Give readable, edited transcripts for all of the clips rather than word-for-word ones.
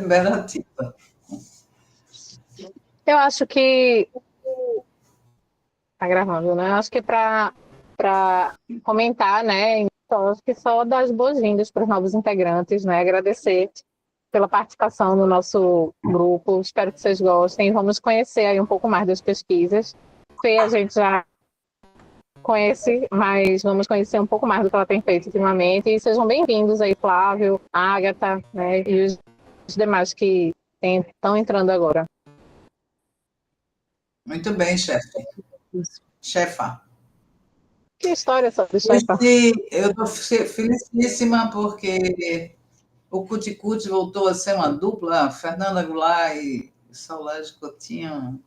liberativa. Eu acho que... Está gravando, né? Eu acho que para comentar, né? Então, acho que só dar as boas-vindas para os novos integrantes, né? Agradecer pela participação no nosso grupo. Espero que vocês gostem. Vamos conhecer aí um pouco mais das pesquisas. Fê, a gente já conhece, mas vamos conhecer um pouco mais do que ela tem feito ultimamente. E sejam bem-vindos aí, Flávio, Ágata, né? E os demais que estão entrando agora. Muito bem, chefe. Chefa. Que história sobre chefa? Eu estou felicíssima porque o Cuticute voltou a ser uma dupla, Fernanda Goulart e Solange Coutinho.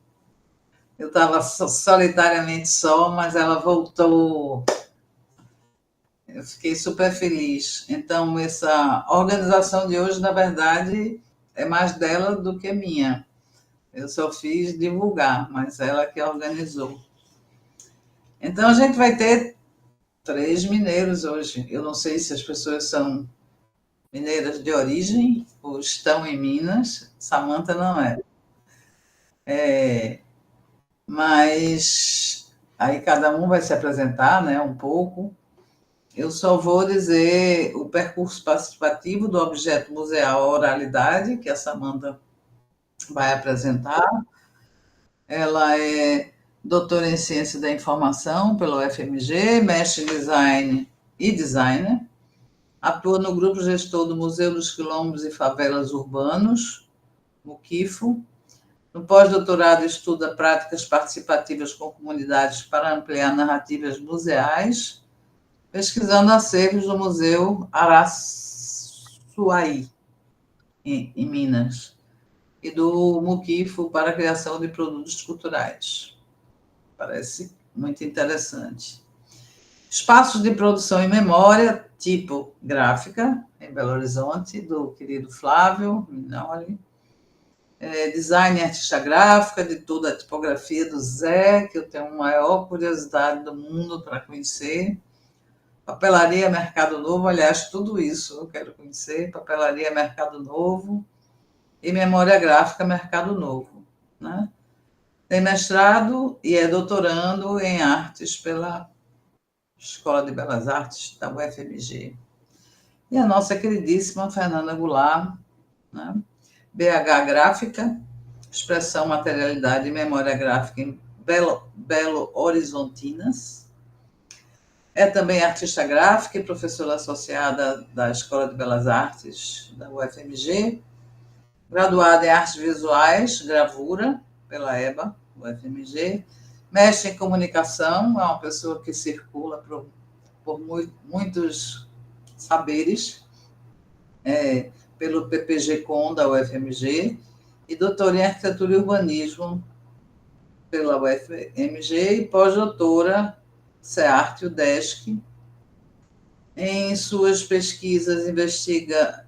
Eu estava solitariamente só, mas ela voltou. Eu fiquei super feliz. Então, essa organização de hoje, na verdade, é mais dela do que minha. Eu só fiz divulgar, mas ela que organizou. Então, a gente vai ter 3 mineiros hoje. Eu não sei se as pessoas são mineiras de origem ou estão em Minas. Samanta não é. Mas aí cada um vai se apresentar, né, um pouco. Eu só vou dizer o percurso participativo do objeto museal Oralidade, que a Samanta vai apresentar. Ela é doutora em Ciência da Informação pela UFMG, mestre em Design e designer. Atua no grupo gestor do Museu dos Quilombos e Favelas Urbanos, MUQIFO. No pós-doutorado, estuda práticas participativas com comunidades para ampliar narrativas museais, pesquisando acervos do Museu Araçuaí, em Minas, e do MUQIFO para a criação de produtos culturais. Parece muito interessante. Espaços de produção em memória, tipo gráfica, em Belo Horizonte, do querido Flávio Minoli. Design e artista gráfica, de toda a tipografia do Zé, que eu tenho a maior curiosidade do mundo para conhecer. Papelaria Mercado Novo, aliás, tudo isso eu quero conhecer. Papelaria Mercado Novo e Memória Gráfica Mercado Novo, né? Tem mestrado e é doutorando em artes pela Escola de Belas Artes da UFMG. E a nossa queridíssima Fernanda Goulart, né? BH Gráfica, Expressão, Materialidade e Memória Gráfica em Belo Horizontinas. É também artista gráfica e professora associada da Escola de Belas Artes da UFMG, graduada em Artes Visuais, Gravura, pela EBA, UFMG, mestre em Comunicação, é uma pessoa que circula por muitos saberes, pelo PPG-Com da UFMG, e doutora em Arquitetura e Urbanismo pela UFMG e pós-doutora CEART, UDESC. Em suas pesquisas, investiga,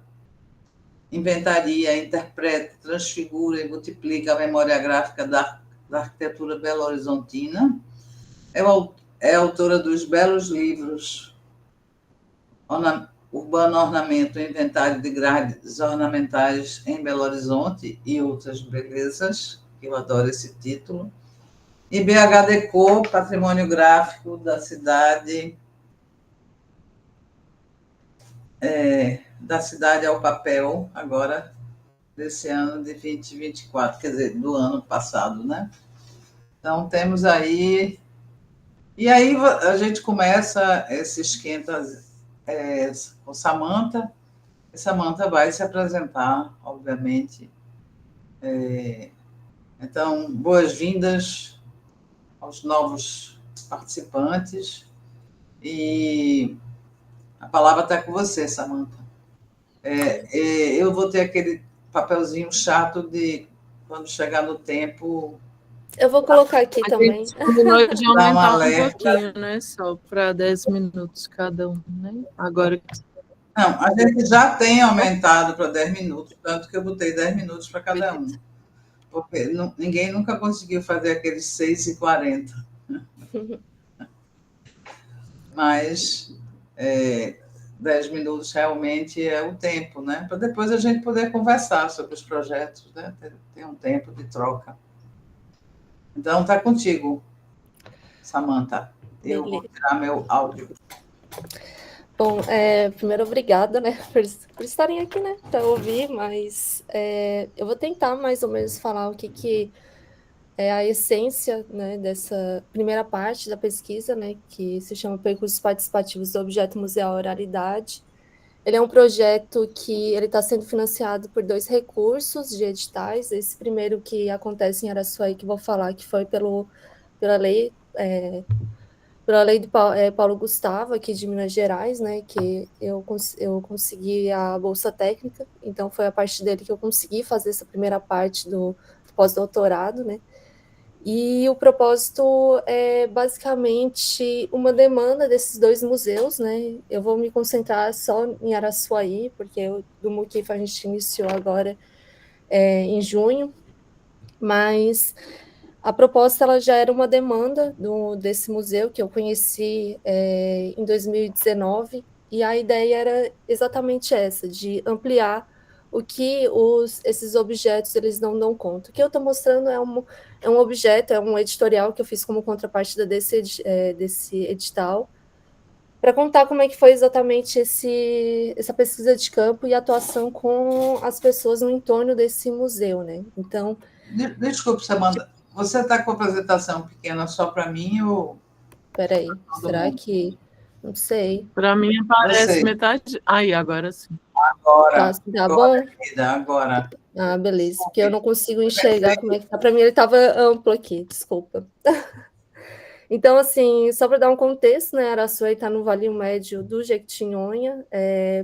inventaria, interpreta, transfigura e multiplica a memória gráfica da arquitetura belo-horizontina. É autora dos belos livros Urbano Ornamento, Inventário de Grades Ornamentais em Belo Horizonte e Outras Belezas, que eu adoro esse título. E BH Deco, Patrimônio Gráfico da cidade ao papel, agora desse ano de 2024, quer dizer, do ano passado, né? Então, temos aí... E aí a gente começa esse esquenta com Samanta. E Samanta vai se apresentar, obviamente. Então, boas-vindas aos novos participantes. E a palavra está com você, Samanta. Eu vou ter aquele papelzinho chato de, quando chegar no tempo... Eu vou colocar aqui também. A gente combinou de aumentar um pouquinho, né? Só para 10 minutos cada um, né? Agora... Não, a gente já tem aumentado para 10 minutos, tanto que eu botei 10 minutos para cada um. Porque ninguém nunca conseguiu fazer aqueles 6h40. Mas 10 minutos realmente é o tempo, né? Para depois a gente poder conversar sobre os projetos, né? Ter um tempo de troca. Então, está contigo, Samantha. Eu vou Beleza. tirar meu áudio. Bom, primeiro, obrigada, né, por estarem aqui, né, para ouvir, mas eu vou tentar mais ou menos falar o que é a essência, né, dessa primeira parte da pesquisa, né, que se chama Percursos Participativos do Objeto Museal Oralidade. Ele é um projeto que ele está sendo financiado por 2 recursos de editais. Esse primeiro que acontece em Araçuaí, que vou falar, que foi pela lei de Paulo Gustavo, aqui de Minas Gerais, né, que eu consegui a bolsa técnica, então foi a partir dele que eu consegui fazer essa primeira parte do pós-doutorado, né. E o propósito é basicamente uma demanda desses 2 museus, né. Eu vou me concentrar só em Araçuaí, porque do Muquif a gente iniciou agora em junho, mas a proposta ela já era uma demanda desse museu que eu conheci em 2019, e a ideia era exatamente essa, de ampliar o que esses objetos eles não dão conta. O que eu estou mostrando é um objeto, é um editorial que eu fiz como contrapartida desse edital, para contar como é que foi exatamente essa pesquisa de campo e atuação com as pessoas no entorno desse museu, né? Então, Desculpe, Samantha, você está com a apresentação pequena só para mim ou peraí, todo será mundo? que... Não sei. Para mim aparece Você, metade. Aí, agora sim. Tá bom? querida, agora. Ah, beleza. Porque eu Desculpe. não consigo enxergar como é que tá. Para mim ele estava amplo aqui, desculpa. Então, assim, só para dar um contexto, né, Araçuaí está no Vale Médio do Jequitinhonha.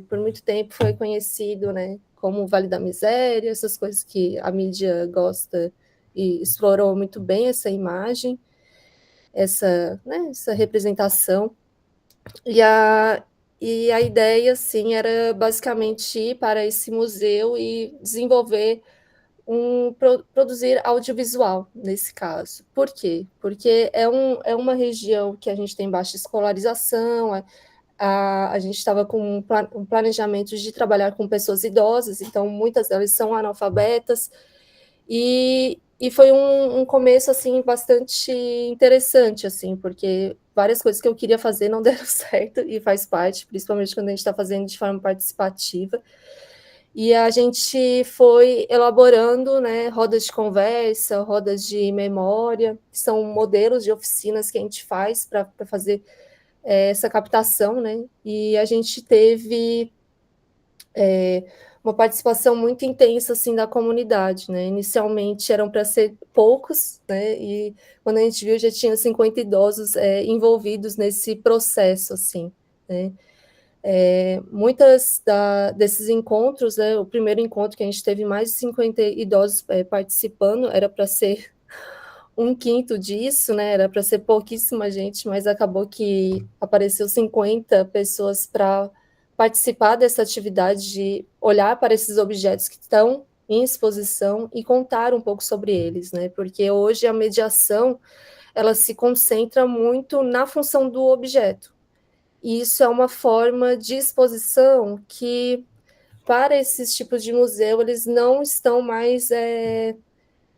Por muito tempo foi conhecido, né, como o Vale da Miséria, essas coisas que a mídia gosta e explorou muito bem essa imagem, essa representação. E a ideia, assim, era basicamente ir para esse museu e desenvolver produzir audiovisual nesse caso. Por quê? Porque é uma região que a gente tem baixa escolarização, a gente estava com um planejamento de trabalhar com pessoas idosas, então muitas delas são analfabetas, e foi um começo, assim, bastante interessante, assim, porque várias coisas que eu queria fazer não deram certo, e faz parte, principalmente quando a gente está fazendo de forma participativa. E a gente foi elaborando, né, rodas de conversa, rodas de memória, que são modelos de oficinas que a gente faz para fazer essa captação, né? E a gente teve uma participação muito intensa assim da comunidade, né? Inicialmente eram para ser poucos, né? E quando a gente viu já tinha 50 idosos envolvidos nesse processo, assim, né? Desses encontros, né, o primeiro encontro que a gente teve mais de 50 idosos participando, era para ser um quinto disso, né, era para ser pouquíssima gente, mas acabou que apareceu 50 pessoas para participar dessa atividade de olhar para esses objetos que estão em exposição e contar um pouco sobre eles, né, porque hoje a mediação, ela se concentra muito na função do objeto, e isso é uma forma de exposição que, para esses tipos de museu, eles não estão mais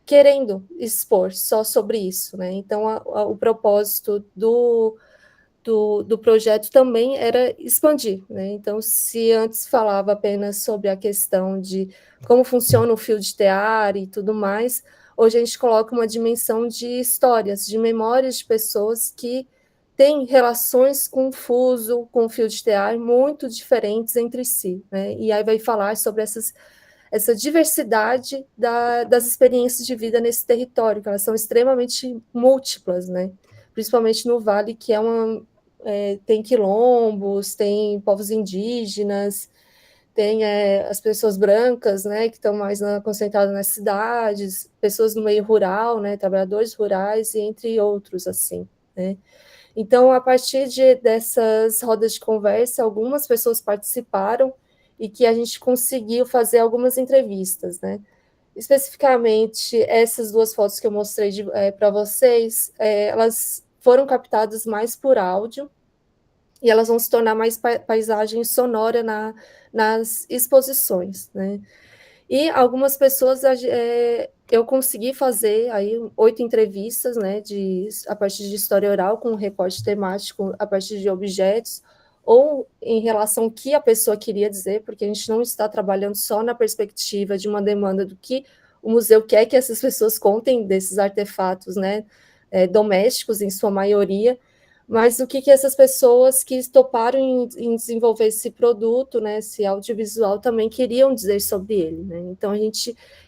querendo expor só sobre isso, né? Então, o propósito do projeto também era expandir, né? Então, se antes falava apenas sobre a questão de como funciona o fio de tear e tudo mais, hoje a gente coloca uma dimensão de histórias, de memórias de pessoas que têm relações com o fuso, com o fio de tear muito diferentes entre si, né? E aí vai falar sobre essa diversidade das experiências de vida nesse território, que elas são extremamente múltiplas, né? Principalmente no Vale, que tem quilombos, tem povos indígenas, tem as pessoas brancas, né, que estão mais concentradas nas cidades, pessoas no meio rural, né, trabalhadores rurais, e entre outros, assim, né. Então, a partir dessas rodas de conversa, algumas pessoas participaram e que a gente conseguiu fazer algumas entrevistas, né. Especificamente, essas 2 fotos que eu mostrei para vocês, elas foram captadas mais por áudio, e elas vão se tornar mais paisagem sonora nas exposições, né? E algumas pessoas eu consegui fazer aí 8 entrevistas, né, a partir de história oral, com um recorte temático a partir de objetos, ou em relação ao que a pessoa queria dizer, porque a gente não está trabalhando só na perspectiva de uma demanda do que o museu quer que essas pessoas contem desses artefatos, né, domésticos, em sua maioria, mas o que essas pessoas que toparam em desenvolver esse produto, né, esse audiovisual, também queriam dizer sobre ele, né? Então,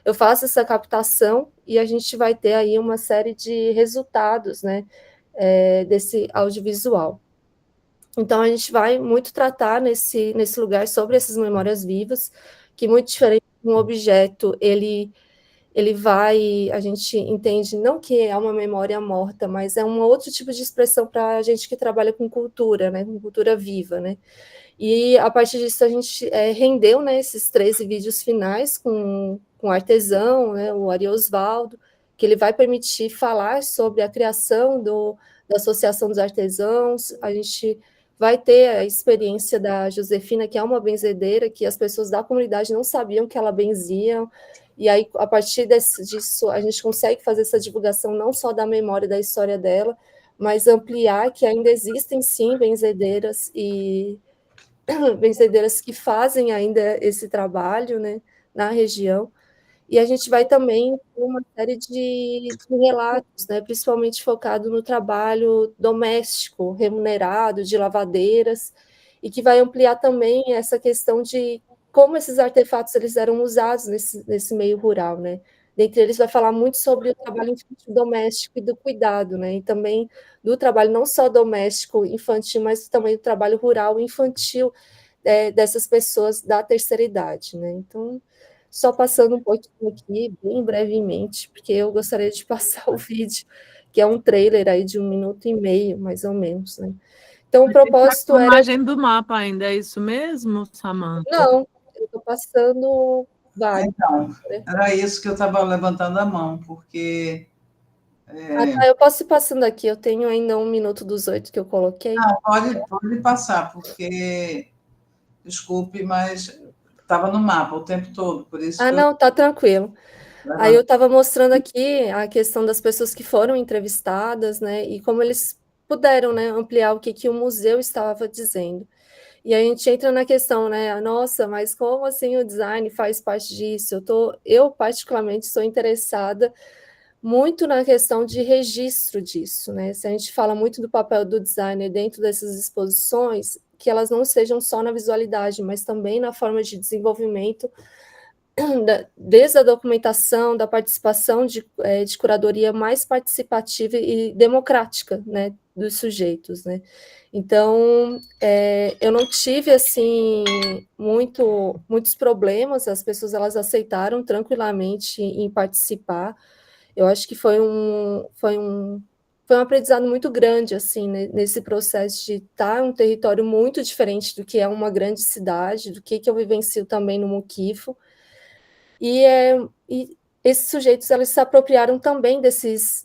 eu faço essa captação e a gente vai ter aí uma série de resultados, né, desse audiovisual. Então, a gente vai muito tratar nesse lugar sobre essas memórias vivas, que muito diferente de um objeto, a gente entende não que é uma memória morta, mas é um outro tipo de expressão para a gente que trabalha com cultura, né, com cultura viva, né. E a partir disso a gente rendeu, né, esses 13 vídeos finais com o artesão, né, o Ari Osvaldo, que ele vai permitir falar sobre a criação da Associação dos Artesãos. A gente vai ter a experiência da Josefina, que é uma benzedeira, que as pessoas da comunidade não sabiam que ela benzia, e aí, a partir disso, a gente consegue fazer essa divulgação não só da memória da história dela, mas ampliar que ainda existem, sim, benzedeiras e benzedeiras que fazem ainda esse trabalho, né, na região. E a gente vai também ter uma série de relatos, né, principalmente focado no trabalho doméstico, remunerado, de lavadeiras, e que vai ampliar também essa questão de como esses artefatos eles eram usados nesse meio rural, né? Dentre eles vai falar muito sobre o trabalho infantil doméstico e do cuidado, né? E também do trabalho não só doméstico infantil, mas também do trabalho rural infantil dessas pessoas da terceira idade, né? Então, só passando um pouquinho aqui, bem brevemente, porque eu gostaria de passar o vídeo, que é um trailer aí de 1 minuto e meio, mais ou menos, né? Então, o propósito A era... imagem do mapa ainda, é isso mesmo, Samantha? Não, eu estou passando vários. Então, né? era isso que eu estava levantando a mão, porque... Tá, eu posso ir passando aqui, eu tenho ainda 1 minuto dos 8 que eu coloquei. Não, pode passar, porque, desculpe, mas estava no mapa o tempo todo, por isso que eu... Não, tá tranquilo. Aí eu estava mostrando aqui a questão das pessoas que foram entrevistadas, né, e como eles puderam, né, ampliar o que o museu estava dizendo. E a gente entra na questão, né, nossa, mas como assim o design faz parte disso? Eu particularmente sou interessada muito na questão de registro disso, né? Se a gente fala muito do papel do designer dentro dessas exposições, que elas não sejam só na visualidade, mas também na forma de desenvolvimento desde a documentação, da participação de curadoria mais participativa e democrática, né, dos sujeitos, né. Então, eu não tive, assim, muitos problemas, as pessoas, elas aceitaram tranquilamente em participar. Eu acho que foi um aprendizado muito grande, assim, nesse processo de estar em um território muito diferente do que é uma grande cidade, do que eu vivencio também no Muquifo. E esses sujeitos, eles se apropriaram também desses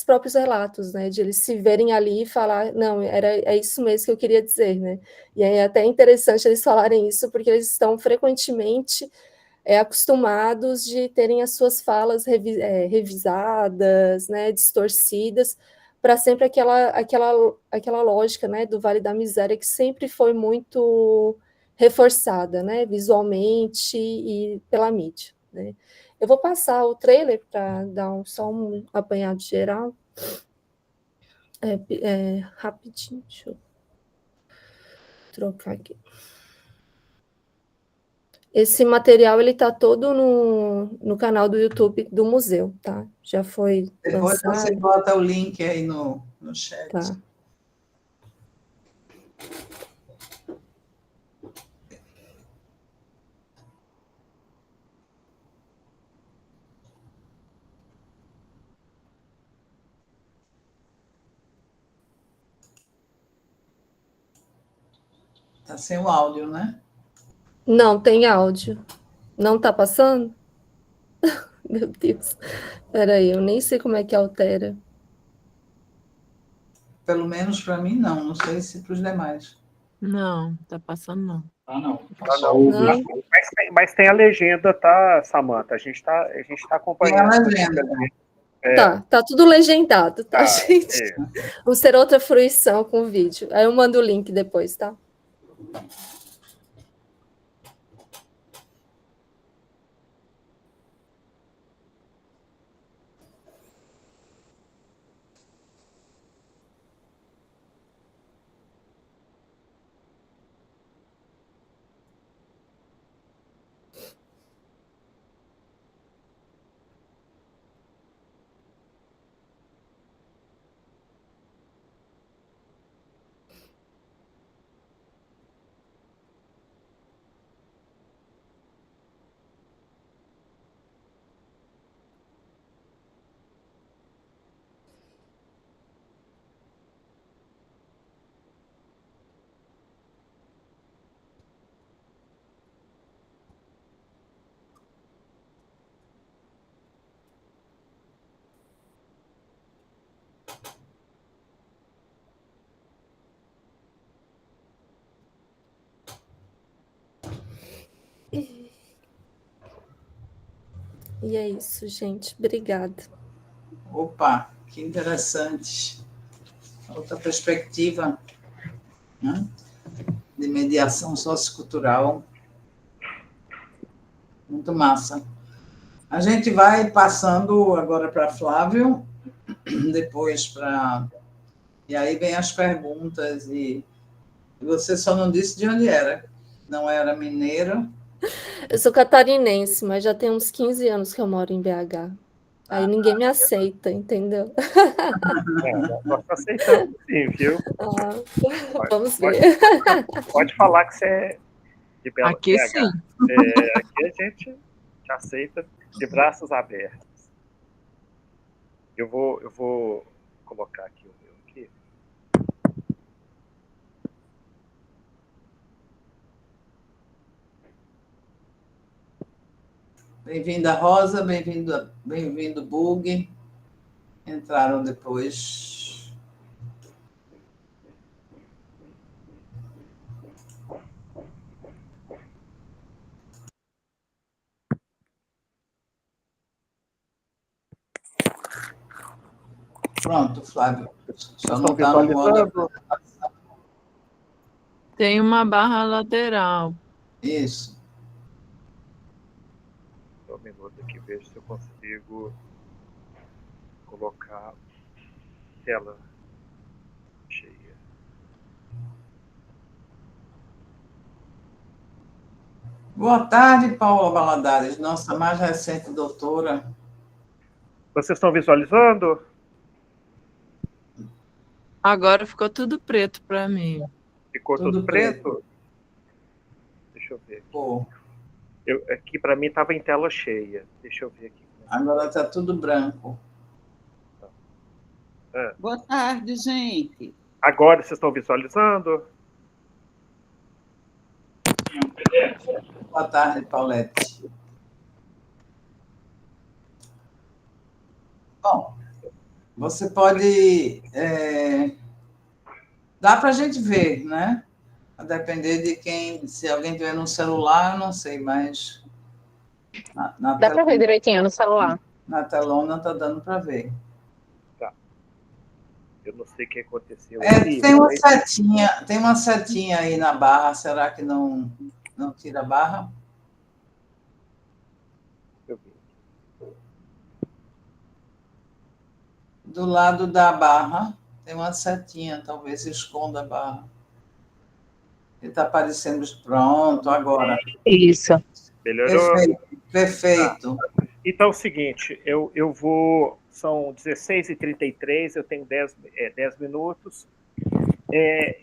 próprios relatos, né, de eles se verem ali e falar, não, é isso mesmo que eu queria dizer, né, e é até interessante eles falarem isso, porque eles estão frequentemente acostumados de terem as suas falas revisadas, né, distorcidas, para sempre aquela lógica, né, do Vale da Miséria, que sempre foi muito reforçada, né, visualmente e pela mídia, né. Eu vou passar o trailer para dar só um apanhado geral. Rapidinho, deixa eu trocar aqui. Esse material ele está todo no canal do YouTube do museu, tá? Já foi Depois lançado. você bota o link aí no chat. Tá. Está sem o áudio, né? Não, tem áudio. Não está passando? Meu Deus. Espera aí, eu nem sei como é que altera. Pelo menos para mim, não sei se para os demais. Não, tá passando não. Não. Não. Mas tem a legenda, tá, Samantha? A gente tá Tem a acompanhando. legenda. Tá tudo legendado, tá, gente? É. Vamos ter outra fruição com o vídeo. Aí eu mando o link depois, tá? E é isso, gente. Obrigada. Opa, que interessante. Outra perspectiva, né, de mediação sociocultural. Muito massa. A gente vai passando agora para Flávio, depois para... E aí vem as perguntas, e você só não disse de onde era. Não era mineiro? Eu sou catarinense, mas já tem uns 15 anos que eu moro em BH. Aí ninguém me aceita, entendeu? Nós aceitamos sim, viu? Vamos ver. Pode falar que você é de Belo Aqui BH. sim. Aqui a gente te aceita de braços abertos. Eu vou colocar aqui o meu aqui. Bem-vinda, Rosa, bem-vindo, Bug. Entraram depois. Pronto, Flávio. Só não está no modo. Tem uma barra lateral. Isso. Só um minuto aqui, vejo se eu consigo colocar tela cheia. Boa tarde, Paula Valadares, nossa mais recente doutora. Vocês estão visualizando? Agora ficou tudo preto para mim. Ficou tudo preto? Deixa eu ver. Pô. Aqui para mim estava em tela cheia. Deixa eu ver aqui. Agora está tudo branco. Boa tarde, gente. Agora vocês estão visualizando? Boa tarde, Paulette. Bom, você pode... Dá para a gente ver, né? A depender de quem... Se alguém tiver no celular, eu não sei, mas... Dá para ver direitinho no celular. Na telona está dando para ver. Tá. Eu não sei o que aconteceu. Tem uma setinha aí na barra. Será que não tira a barra? Eu vi. Do lado da barra tem uma setinha, talvez esconda a barra. Está aparecendo pronto agora. Isso. Melhorou? Perfeito. Tá. Então é o seguinte, eu vou... São 16h33, eu tenho 10 minutos.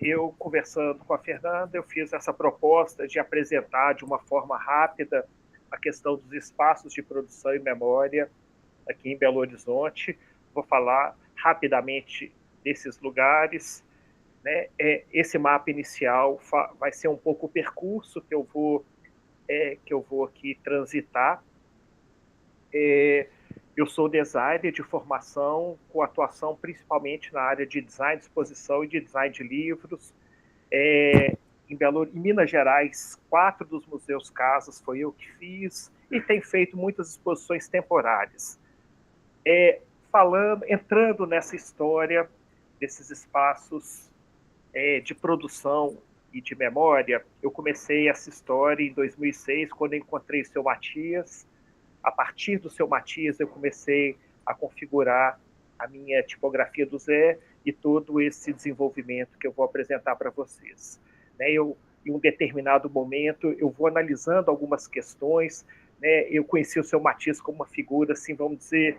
Eu, conversando com a Fernanda, eu fiz essa proposta de apresentar de uma forma rápida a questão dos espaços de produção e memória aqui em Belo Horizonte. Vou falar rapidamente desses lugares, né? Esse mapa inicial vai ser um pouco o percurso que eu vou aqui transitar. Eu sou designer de formação, com atuação principalmente na área de design de exposição e de design de livros. Em Minas Gerais, 4 dos museus casas foi eu que fiz, e tenho feito muitas exposições temporárias. Entrando nessa história desses espaços de produção e de memória, eu comecei essa história em 2006, quando eu encontrei o seu Matias. A partir do seu Matias, eu comecei a configurar a minha tipografia do Zé e todo esse desenvolvimento que eu vou apresentar para vocês. Em um determinado momento, eu vou analisando algumas questões. Eu conheci o seu Matias como uma figura, assim, vamos dizer,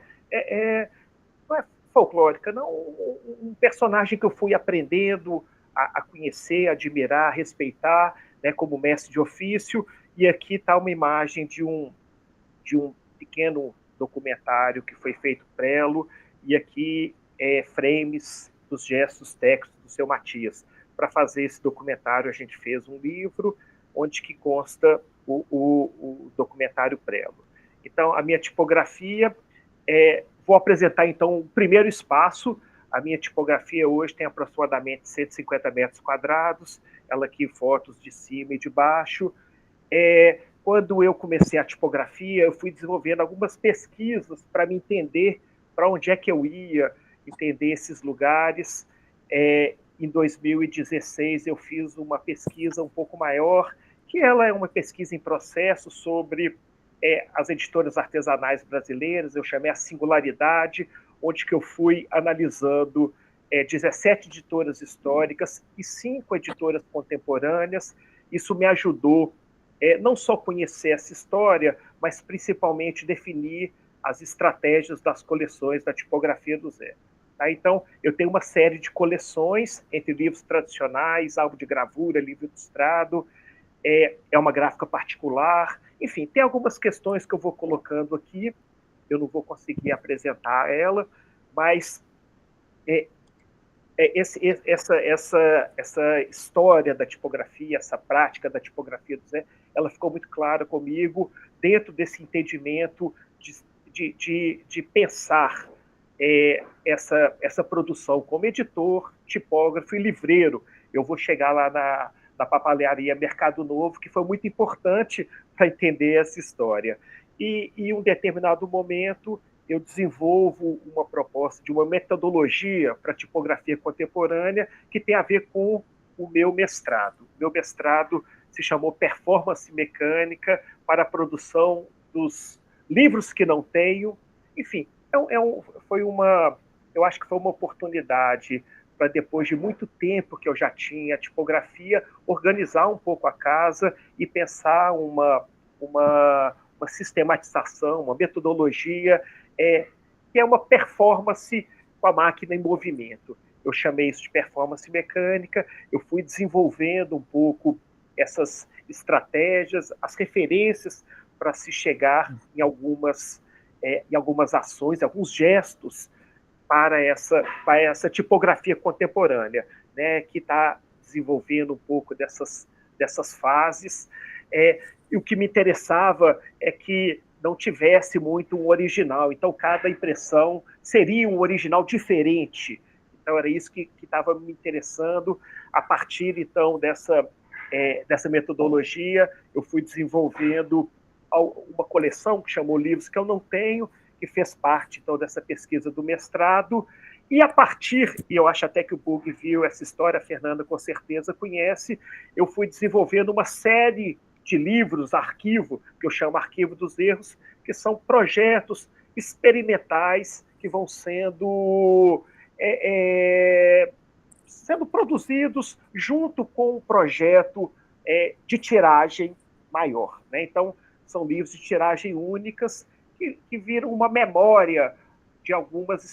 não é folclórica, não, um personagem que eu fui aprendendo a conhecer, admirar, respeitar, como mestre de ofício. E aqui está uma imagem de um pequeno documentário que foi feito prelo, e aqui frames dos gestos técnicos do seu Matias. Para fazer esse documentário, a gente fez um livro onde que consta o documentário prelo. Então, a minha tipografia, vou apresentar então o primeiro espaço. A minha tipografia hoje tem aproximadamente 150 metros quadrados, ela aqui fotos de cima e de baixo. Quando eu comecei a tipografia, eu fui desenvolvendo algumas pesquisas para me entender para onde é que eu ia, entender esses lugares. Em 2016, eu fiz uma pesquisa um pouco maior, que ela é uma pesquisa em processo sobre as editoras artesanais brasileiras. Eu chamei a Singularidade, onde que eu fui analisando 17 editoras históricas e 5 editoras contemporâneas. Isso me ajudou não só conhecer essa história, mas principalmente definir as estratégias das coleções da tipografia do Zé. Então, eu tenho uma série de coleções entre livros tradicionais, álbum de gravura, livro ilustrado, é uma gráfica particular, enfim, tem algumas questões que eu vou colocando aqui, eu não vou conseguir apresentar ela, mas essa história da tipografia, essa prática da tipografia do Zé, ela ficou muito clara comigo dentro desse entendimento de pensar essa produção como editor, tipógrafo e livreiro. Eu vou chegar lá na papelaria Mercado Novo, que foi muito importante para entender essa história. E em um determinado momento, eu desenvolvo uma proposta de uma metodologia para tipografia contemporânea que tem a ver com o meu mestrado. Meu mestrado se chamou Performance Mecânica para a produção dos livros que não tenho. Enfim, eu acho que foi uma oportunidade para, depois de muito tempo que eu já tinha a tipografia, organizar um pouco a casa e pensar uma sistematização, uma metodologia que é uma performance com a máquina em movimento. Eu chamei isso de performance mecânica. Eu fui desenvolvendo um pouco essas estratégias, as referências para se chegar em algumas ações, alguns gestos para essa tipografia contemporânea, que está desenvolvendo um pouco dessas fases. E o que me interessava é que não tivesse muito um original, então cada impressão seria um original diferente. Então era isso que estava me interessando. A partir então dessa metodologia, eu fui desenvolvendo uma coleção que chamou Livros que eu não tenho, que fez parte então dessa pesquisa do mestrado. E a partir, e eu acho até que o Bug viu essa história, a Fernanda com certeza conhece, eu fui desenvolvendo uma série de livros, arquivo, que eu chamo Arquivo dos Erros, que são projetos experimentais que vão sendo produzidos junto com um projeto de tiragem maior. Então, são livros de tiragem únicas que viram uma memória de algumas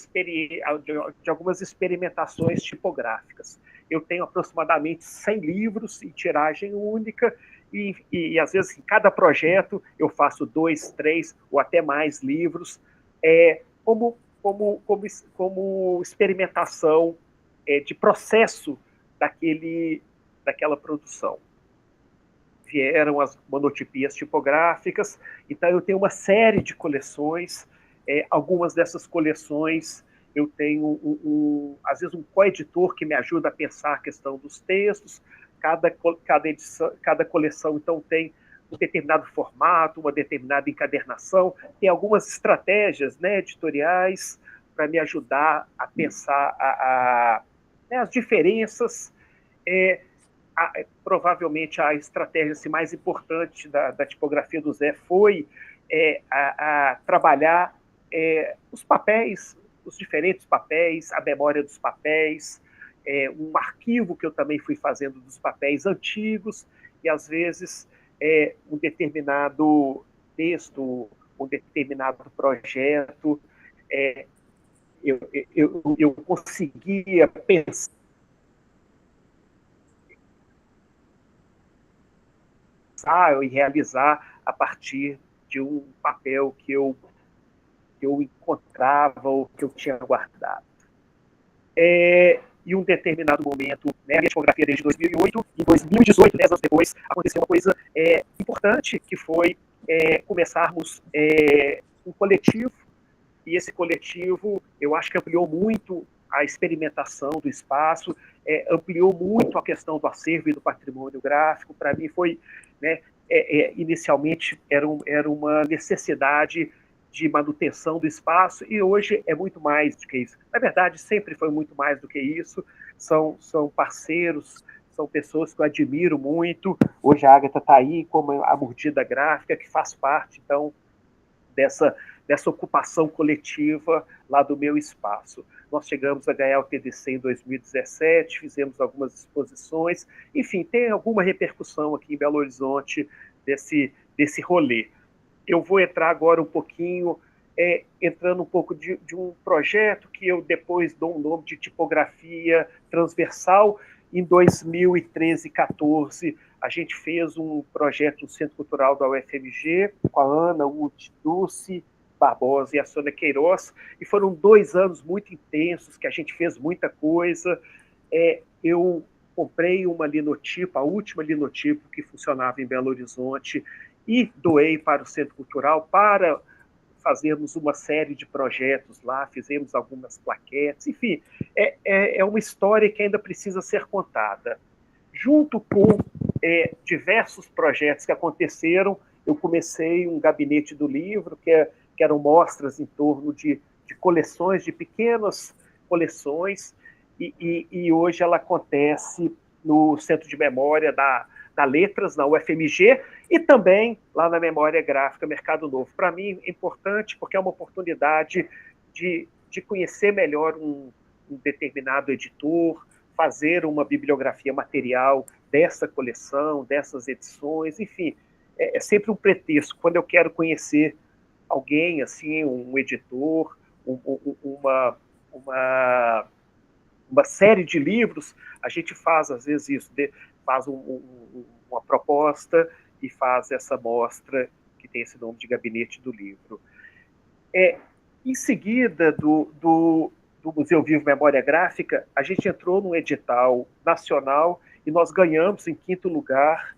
experimentações tipográficas. Eu tenho aproximadamente 100 livros em tiragem única, e às vezes, em cada projeto, eu faço 2, 3 ou até mais livros, como experimentação de processo daquela produção. Vieram as monotipias tipográficas, então eu tenho uma série de coleções. Algumas dessas coleções eu tenho, às vezes, um coeditor que me ajuda a pensar a questão dos textos. Cada coleção, então, tem um determinado formato, uma determinada encadernação, tem algumas estratégias, né, editoriais para me ajudar a pensar as diferenças. Provavelmente a estratégia assim, mais importante da tipografia do Zé foi trabalhar os papéis, os diferentes papéis, a memória dos papéis, um arquivo que eu também fui fazendo dos papéis antigos, e às vezes um determinado texto, um determinado projeto, eu conseguia pensar e realizar a partir de um papel que eu encontrava ou que eu tinha guardado. Em um determinado momento, né, a minha tipografia desde 2008, em 2018, 10 anos depois, aconteceu uma coisa importante, que foi começarmos um coletivo, e esse coletivo, eu acho que ampliou muito a experimentação do espaço, ampliou muito a questão do acervo e do patrimônio gráfico. Para mim foi, né, inicialmente era uma necessidade de manutenção do espaço, e hoje é muito mais do que isso. Na verdade, sempre foi muito mais do que isso. São parceiros, são pessoas que eu admiro muito. Hoje a Agatha está aí como a Mordida Gráfica, que faz parte, então, dessa ocupação coletiva lá do meu espaço. Nós chegamos a ganhar o TDC em 2017, fizemos algumas exposições, enfim, tem alguma repercussão aqui em Belo Horizonte desse rolê. Eu vou entrar agora um pouquinho, entrando um pouco de um projeto que eu depois dou um nome de tipografia transversal. Em 2013 e 2014, a gente fez um projeto no Centro Cultural da UFMG, com a Ana Dulce Barbosa e a Sônia Queiroz, e foram 2 anos muito intensos, que a gente fez muita coisa. Eu comprei uma linotipo, a última linotipo que funcionava em Belo Horizonte, e doei para o Centro Cultural para fazermos uma série de projetos lá, fizemos algumas plaquetes, enfim, é uma história que ainda precisa ser contada. Junto com diversos projetos que aconteceram, eu comecei um gabinete do livro, que eram mostras em torno de coleções, de pequenas coleções, e hoje ela acontece no Centro de Memória da Letras, na UFMG, e também lá na Memória Gráfica Mercado Novo. Para mim é importante porque é uma oportunidade de conhecer melhor um determinado editor, fazer uma bibliografia material dessa coleção, dessas edições, enfim, é sempre um pretexto. Quando eu quero conhecer alguém, assim, um editor, uma série de livros, a gente faz, às vezes, isso, faz uma proposta e faz essa mostra que tem esse nome de Gabinete do Livro. Em seguida do Museu Vivo Memória Gráfica, a gente entrou num edital nacional e nós ganhamos, em 5º lugar,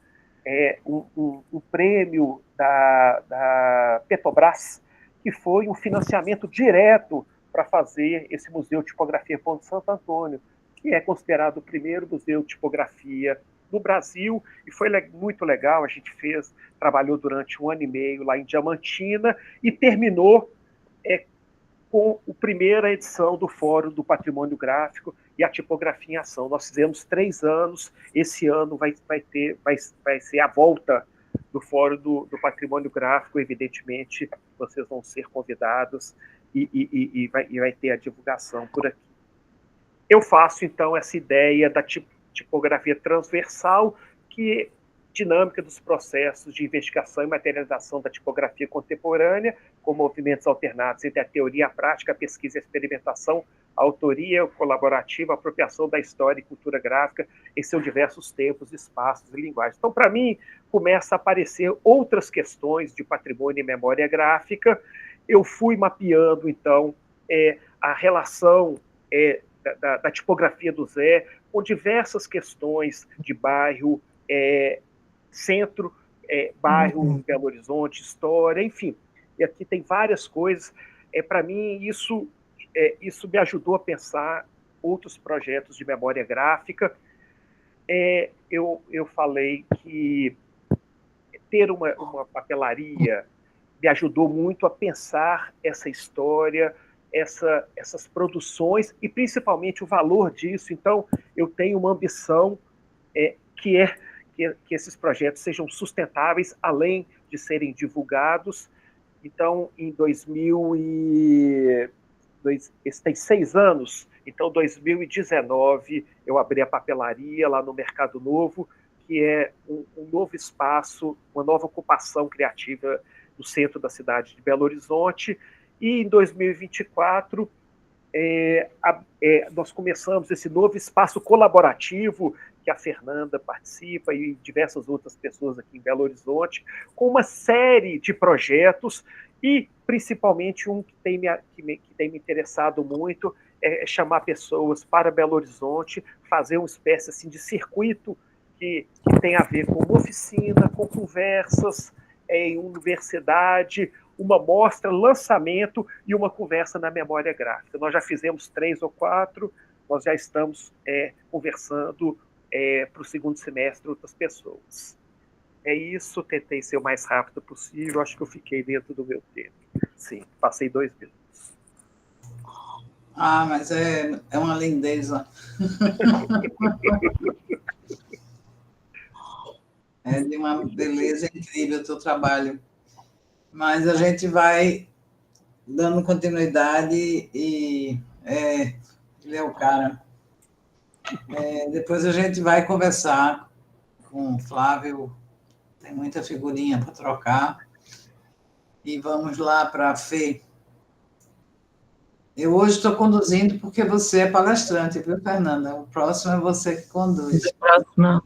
um prêmio da Petrobras, que foi um financiamento direto para fazer esse Museu Tipografia Ponto Santo Antônio, que é considerado o primeiro museu de tipografia no Brasil, e foi muito legal. A gente trabalhou durante 1 ano e meio lá em Diamantina e terminou com a primeira edição do Fórum do Patrimônio Gráfico e a Tipografia em Ação. Nós fizemos 3 anos, esse ano vai ser a volta do Fórum do Patrimônio Gráfico. Evidentemente, vocês vão ser convidados e vai ter a divulgação por aqui. Eu faço, então, essa ideia da tipografia transversal, que é dinâmica dos processos de investigação e materialização da tipografia contemporânea, com movimentos alternados entre a teoria e a prática, a pesquisa e a experimentação, a autoria colaborativa, a apropriação da história e cultura gráfica em seus diversos tempos, espaços e linguagens. Então, para mim, começa a aparecer outras questões de patrimônio e memória gráfica. Eu fui mapeando, então, a relação da tipografia do Zé com diversas questões de bairro, centro, bairro em Belo Horizonte, história, enfim. E aqui tem várias coisas. para mim, isso me ajudou a pensar outros projetos de memória gráfica. Eu falei que ter uma papelaria me ajudou muito a pensar essa história, essas produções e principalmente o valor disso. Então, eu tenho uma ambição que esses projetos sejam sustentáveis, além de serem divulgados. Então, em esse tem 6 anos, então 2019 eu abri a papelaria lá no Mercado Novo, que é um novo espaço, uma nova ocupação criativa no centro da cidade de Belo Horizonte. E em 2024 nós começamos esse novo espaço colaborativo que a Fernanda participa e diversas outras pessoas aqui em Belo Horizonte, com uma série de projetos e principalmente um que tem me interessado muito é chamar pessoas para Belo Horizonte, fazer uma espécie assim, de circuito que tem a ver com uma oficina, com conversas em universidade, uma mostra, lançamento e uma conversa na memória gráfica. Nós já fizemos 3 ou 4, nós já estamos conversando para o segundo semestre outras pessoas. É isso, tentei ser o mais rápido possível, acho que eu fiquei dentro do meu tempo. Sim, passei 2 minutos. Mas é uma lindeza. É de uma beleza incrível o teu trabalho. Mas a gente vai dando continuidade e ele é o cara. Depois a gente vai conversar com o Flávio, tem muita figurinha para trocar. E vamos lá para a Fê. Eu hoje estou conduzindo porque você é palestrante, viu, Fernanda? O próximo é você que conduz. O próximo.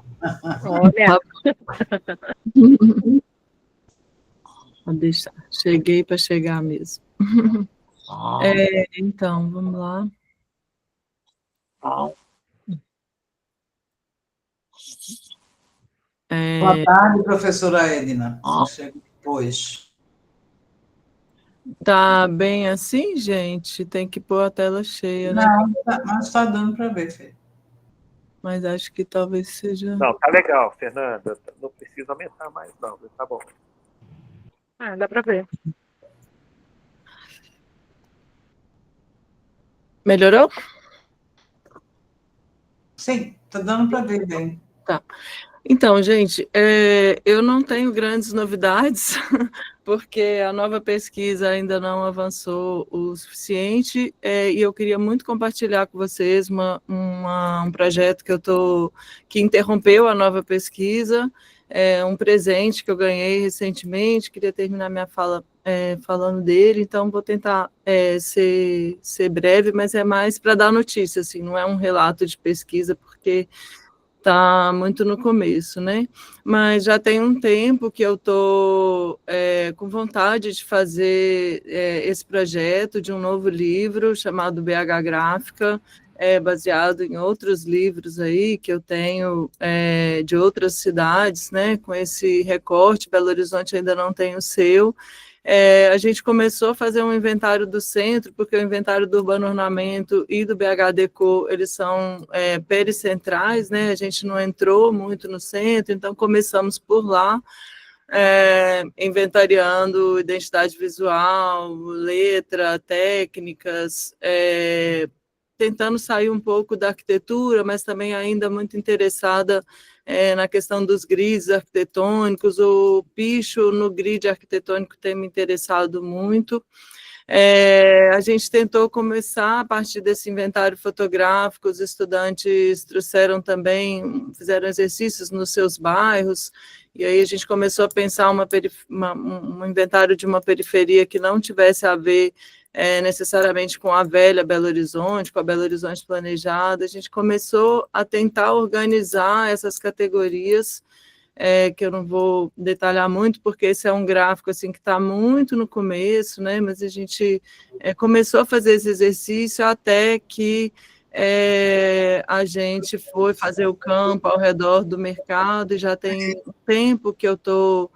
Olha, Vou deixar. Cheguei para chegar mesmo. Então, vamos lá. Boa tarde, professora Edna. Você chega depois. Tá bem assim, gente? Tem que pôr a tela cheia, né? Não, mas está dando para ver, Fê. Mas acho que talvez seja... Não, tá legal, Fernanda. Não precisa aumentar mais, não. Tá bom. dá para ver. Melhorou? Sim, está dando para ver bem. Tá. Então, gente, eu não tenho grandes novidades, porque a nova pesquisa ainda não avançou o suficiente, e eu queria muito compartilhar com vocês um projeto que interrompeu a nova pesquisa, um presente que eu ganhei recentemente, queria terminar minha fala falando dele, então vou tentar ser breve, mas é mais para dar notícia, assim, não é um relato de pesquisa, porque está muito no começo, né? Mas já tem um tempo que eu estou com vontade de fazer esse projeto de um novo livro chamado BH Gráfica, baseado em outros livros aí que eu tenho de outras cidades, né? Com esse recorte, Belo Horizonte ainda não tem o seu. A gente começou a fazer um inventário do centro, porque o inventário do Urbano Ornamento e do BH Deco, eles são pericentrais, né? A gente não entrou muito no centro, então começamos por lá, inventariando identidade visual, letra, técnicas, tentando sair um pouco da arquitetura, mas também ainda muito interessada na questão dos grids arquitetônicos. O picho no grid arquitetônico tem me interessado muito. A gente tentou começar a partir desse inventário fotográfico, os estudantes trouxeram também, fizeram exercícios nos seus bairros, e aí a gente começou a pensar um inventário de uma periferia que não tivesse a ver necessariamente com a velha Belo Horizonte, com a Belo Horizonte planejada. A gente começou a tentar organizar essas categorias, que eu não vou detalhar muito, porque esse é um gráfico assim, que está muito no começo, né? Mas a gente começou a fazer esse exercício até que a gente foi fazer o campo ao redor do mercado, e já tem tempo que eu estou...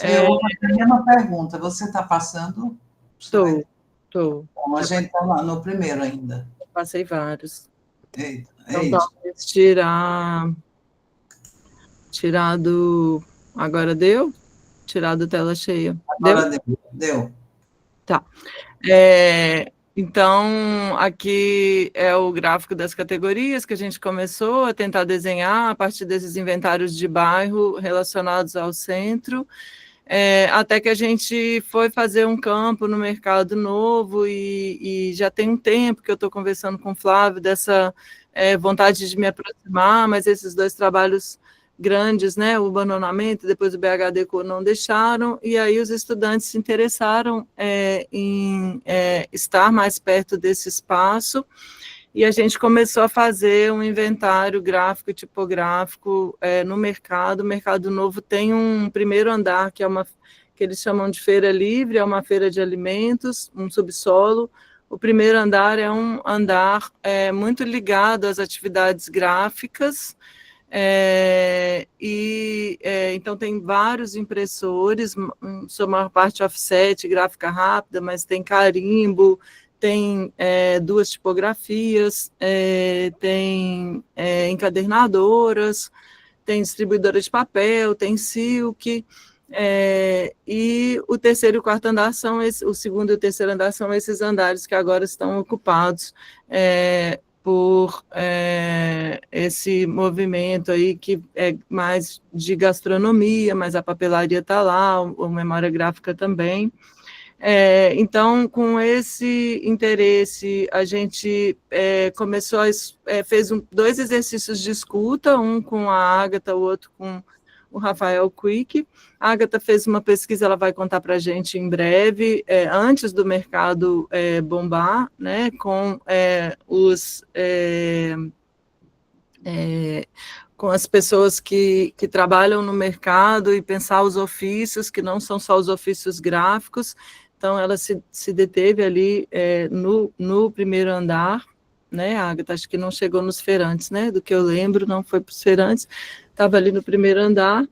Eu vou fazer a mesma pergunta. Você está passando? Estou. Tô. Bom, a gente está no primeiro ainda. Passei vários. Eita, Então, eita. talvez tirar do... Agora deu? Tirar do tela cheia. Agora deu. Tá. Então, aqui é o gráfico das categorias que a gente começou a tentar desenhar a partir desses inventários de bairro relacionados ao centro, até que a gente foi fazer um campo no Mercado Novo e já tem um tempo que eu estou conversando com o Flávio dessa vontade de me aproximar, mas esses dois trabalhos grandes, né, o abandonamento, depois o BHDCO não deixaram, e aí os estudantes se interessaram em estar mais perto desse espaço, e a gente começou a fazer um inventário gráfico e tipográfico no mercado. O Mercado Novo tem um primeiro andar, que eles chamam de feira livre, é uma feira de alimentos, um subsolo. O primeiro andar é um andar muito ligado às atividades gráficas, então tem vários impressores, sua maior parte offset, gráfica rápida, mas tem carimbo, tem duas tipografias, tem encadernadoras, tem distribuidora de papel, tem silk, e o terceiro e o quarto andar o segundo e o terceiro andar são esses andares que agora estão ocupados por esse movimento aí que é mais de gastronomia, mas a papelaria está lá, a memória gráfica também. Então, com esse interesse, a gente começou fez dois exercícios de escuta, um com a Agatha, o outro com o Rafael Quick. A Agatha fez uma pesquisa, ela vai contar para a gente em breve, antes do mercado bombar, né, com com as pessoas que trabalham no mercado e pensar os ofícios, que não são só os ofícios gráficos. Então, ela se deteve ali no primeiro andar, né, Agatha? Acho que não chegou nos feirantes, né? Do que eu lembro, não foi para os feirantes, estava ali no primeiro andar,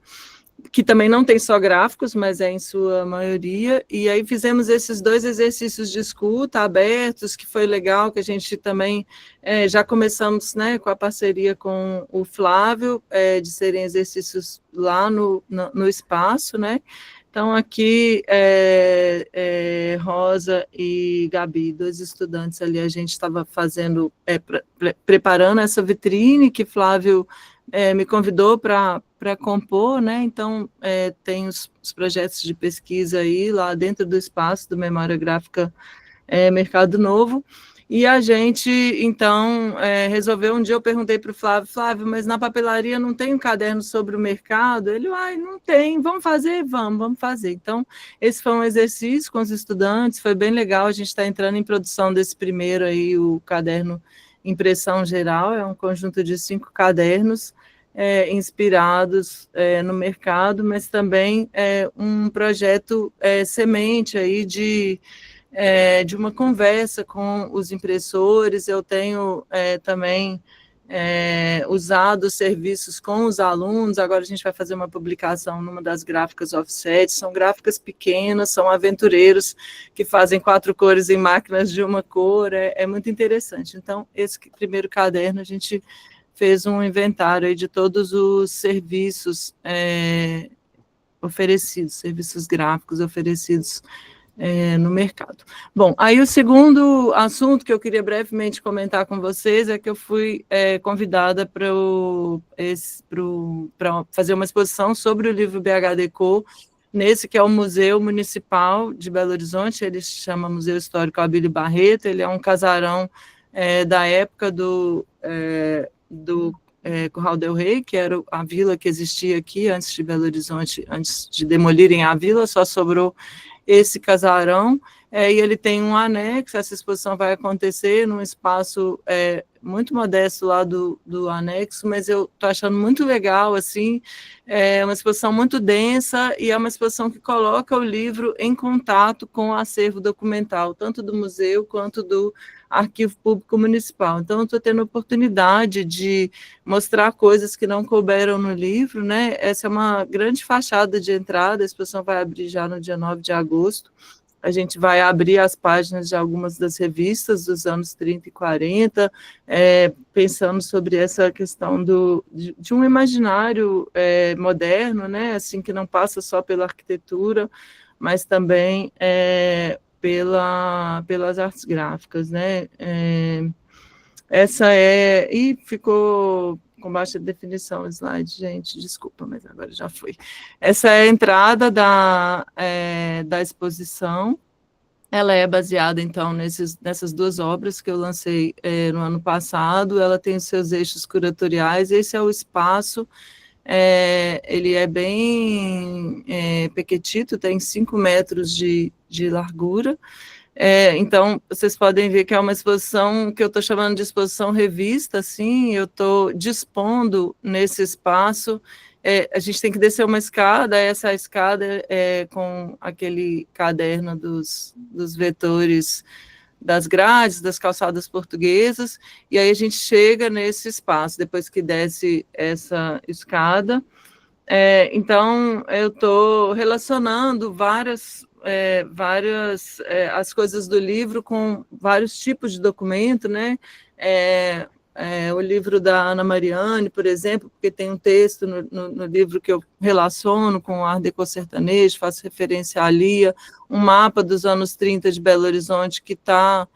que também não tem só gráficos, mas em sua maioria, e aí fizemos esses dois exercícios de escuta abertos, que foi legal, que a gente também já começamos, né, com a parceria com o Flávio, de serem exercícios lá no espaço, né? Então, aqui, Rosa e Gabi, dois estudantes ali, a gente estava fazendo, preparando essa vitrine que Flávio me convidou para compor, né? Então, tem os projetos de pesquisa aí, lá dentro do espaço do Memória Gráfica Mercado Novo, e a gente, então, resolveu, um dia eu perguntei para o Flávio, mas na papelaria não tem um caderno sobre o mercado? Ele, não tem, vamos fazer? Vamos fazer. Então, esse foi um exercício com os estudantes, foi bem legal, a gente está entrando em produção desse primeiro aí, o caderno Impressão Geral, é um conjunto de 5 cadernos, inspirados no mercado, mas também um projeto semente aí de uma conversa com os impressores. Eu tenho também usado serviços com os alunos. Agora a gente vai fazer uma publicação numa das gráficas offset, são gráficas pequenas, são aventureiros que fazem 4 cores em máquinas de uma cor, é muito interessante. Então, esse primeiro caderno a gente fez um inventário aí de todos os serviços oferecidos, serviços gráficos oferecidos no mercado. Bom, aí o segundo assunto que eu queria brevemente comentar com vocês é que eu fui convidada para fazer uma exposição sobre o livro BHDCO, nesse que é o Museu Municipal de Belo Horizonte, ele se chama Museu Histórico Abílio Barreto, ele é um casarão da época do Curral del Rey, que era a vila que existia aqui antes de Belo Horizonte, antes de demolirem a vila, só sobrou esse casarão, e ele tem um anexo. Essa exposição vai acontecer num espaço muito modesto lá do anexo, mas eu estou achando muito legal, assim, é uma exposição muito densa, e é uma exposição que coloca o livro em contato com o acervo documental, tanto do museu quanto do Arquivo Público Municipal. Então, eu estou tendo a oportunidade de mostrar coisas que não couberam no livro, né? Essa é uma grande fachada de entrada, a exposição vai abrir já no dia 9 de agosto, a gente vai abrir as páginas de algumas das revistas dos anos 30 e 40, pensando sobre essa questão de um imaginário moderno, né, assim, que não passa só pela arquitetura, mas também pelas artes gráficas, né. E ficou com baixa definição o slide, gente, desculpa, mas agora já foi. Essa é a entrada da exposição. Ela é baseada, então, nessas duas obras que eu lancei no ano passado. Ela tem os seus eixos curatoriais. Esse é o espaço, ele é bem pequetito, tem 5 metros de largura. Então, vocês podem ver que é uma exposição que eu estou chamando de exposição revista, assim, eu estou dispondo nesse espaço, a gente tem que descer uma escada, essa escada é com aquele caderno dos vetores das grades, das calçadas portuguesas, e aí a gente chega nesse espaço, depois que desce essa escada. Então, eu estou relacionando as coisas do livro com vários tipos de documento, né? O livro da Ana Mariani, por exemplo, porque tem um texto no livro que eu relaciono com o Art Deco sertanejo, faço referência à Lia, um mapa dos anos 30 de Belo Horizonte que está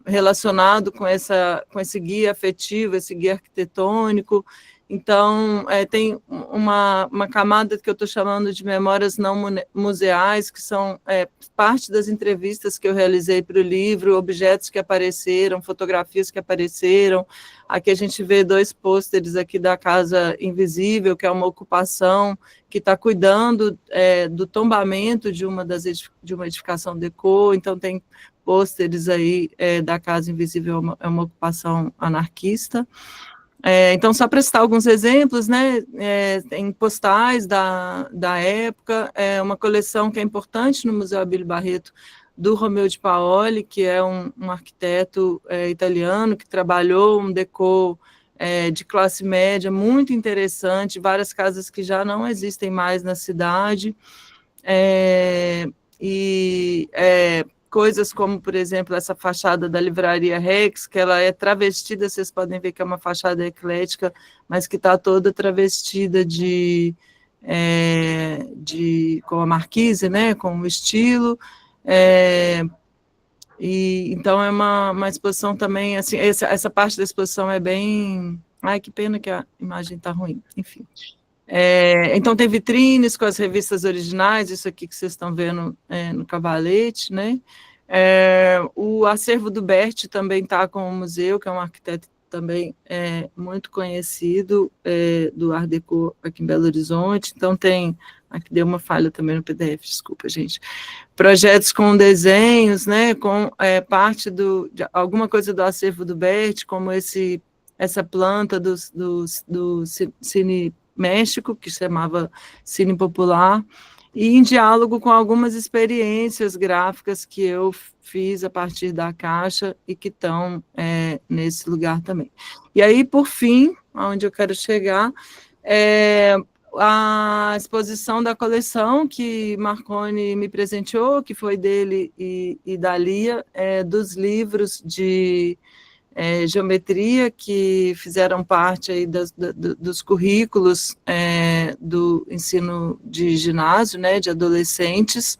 relacionado com esse guia afetivo, esse guia arquitetônico. Então, tem uma camada que eu estou chamando de memórias não museais, que são parte das entrevistas que eu realizei para o livro, objetos que apareceram, fotografias que apareceram. Aqui a gente vê 2 pôsteres aqui da Casa Invisível, que é uma ocupação que está cuidando do tombamento de uma edificação Deco. Então, tem pôsteres aí da Casa Invisível, é uma ocupação anarquista. Então, só para citar alguns exemplos, né, tem postais da época, uma coleção que é importante no Museu Abílio Barreto, do Romeo de Paoli, que é um arquiteto italiano, que trabalhou um Deco de classe média, muito interessante, várias casas que já não existem mais na cidade, coisas como, por exemplo, essa fachada da Livraria Rex, que ela é travestida, vocês podem ver que é uma fachada eclética, mas que está toda travestida com a marquise, né, com o estilo, então é uma exposição também, assim, essa parte da exposição é bem... Ai, que pena que a imagem está ruim, enfim. Então, tem vitrines com as revistas originais, isso aqui que vocês estão vendo no cavalete, né? O acervo do Berti também está com o museu, que é um arquiteto também muito conhecido, do Art Deco aqui em Belo Horizonte. Então, aqui deu uma falha também no PDF, desculpa, gente. Projetos com desenhos, né? Com parte de alguma coisa do acervo do Berti, como essa planta do Cine México, que se chamava Cine Popular, e em diálogo com algumas experiências gráficas que eu fiz a partir da caixa e que estão nesse lugar também. E aí, por fim, onde eu quero chegar, a exposição da coleção que Marconi me presenteou, que foi dele e da Lia, dos livros de geometria que fizeram parte aí dos currículos do ensino de ginásio, né, de adolescentes,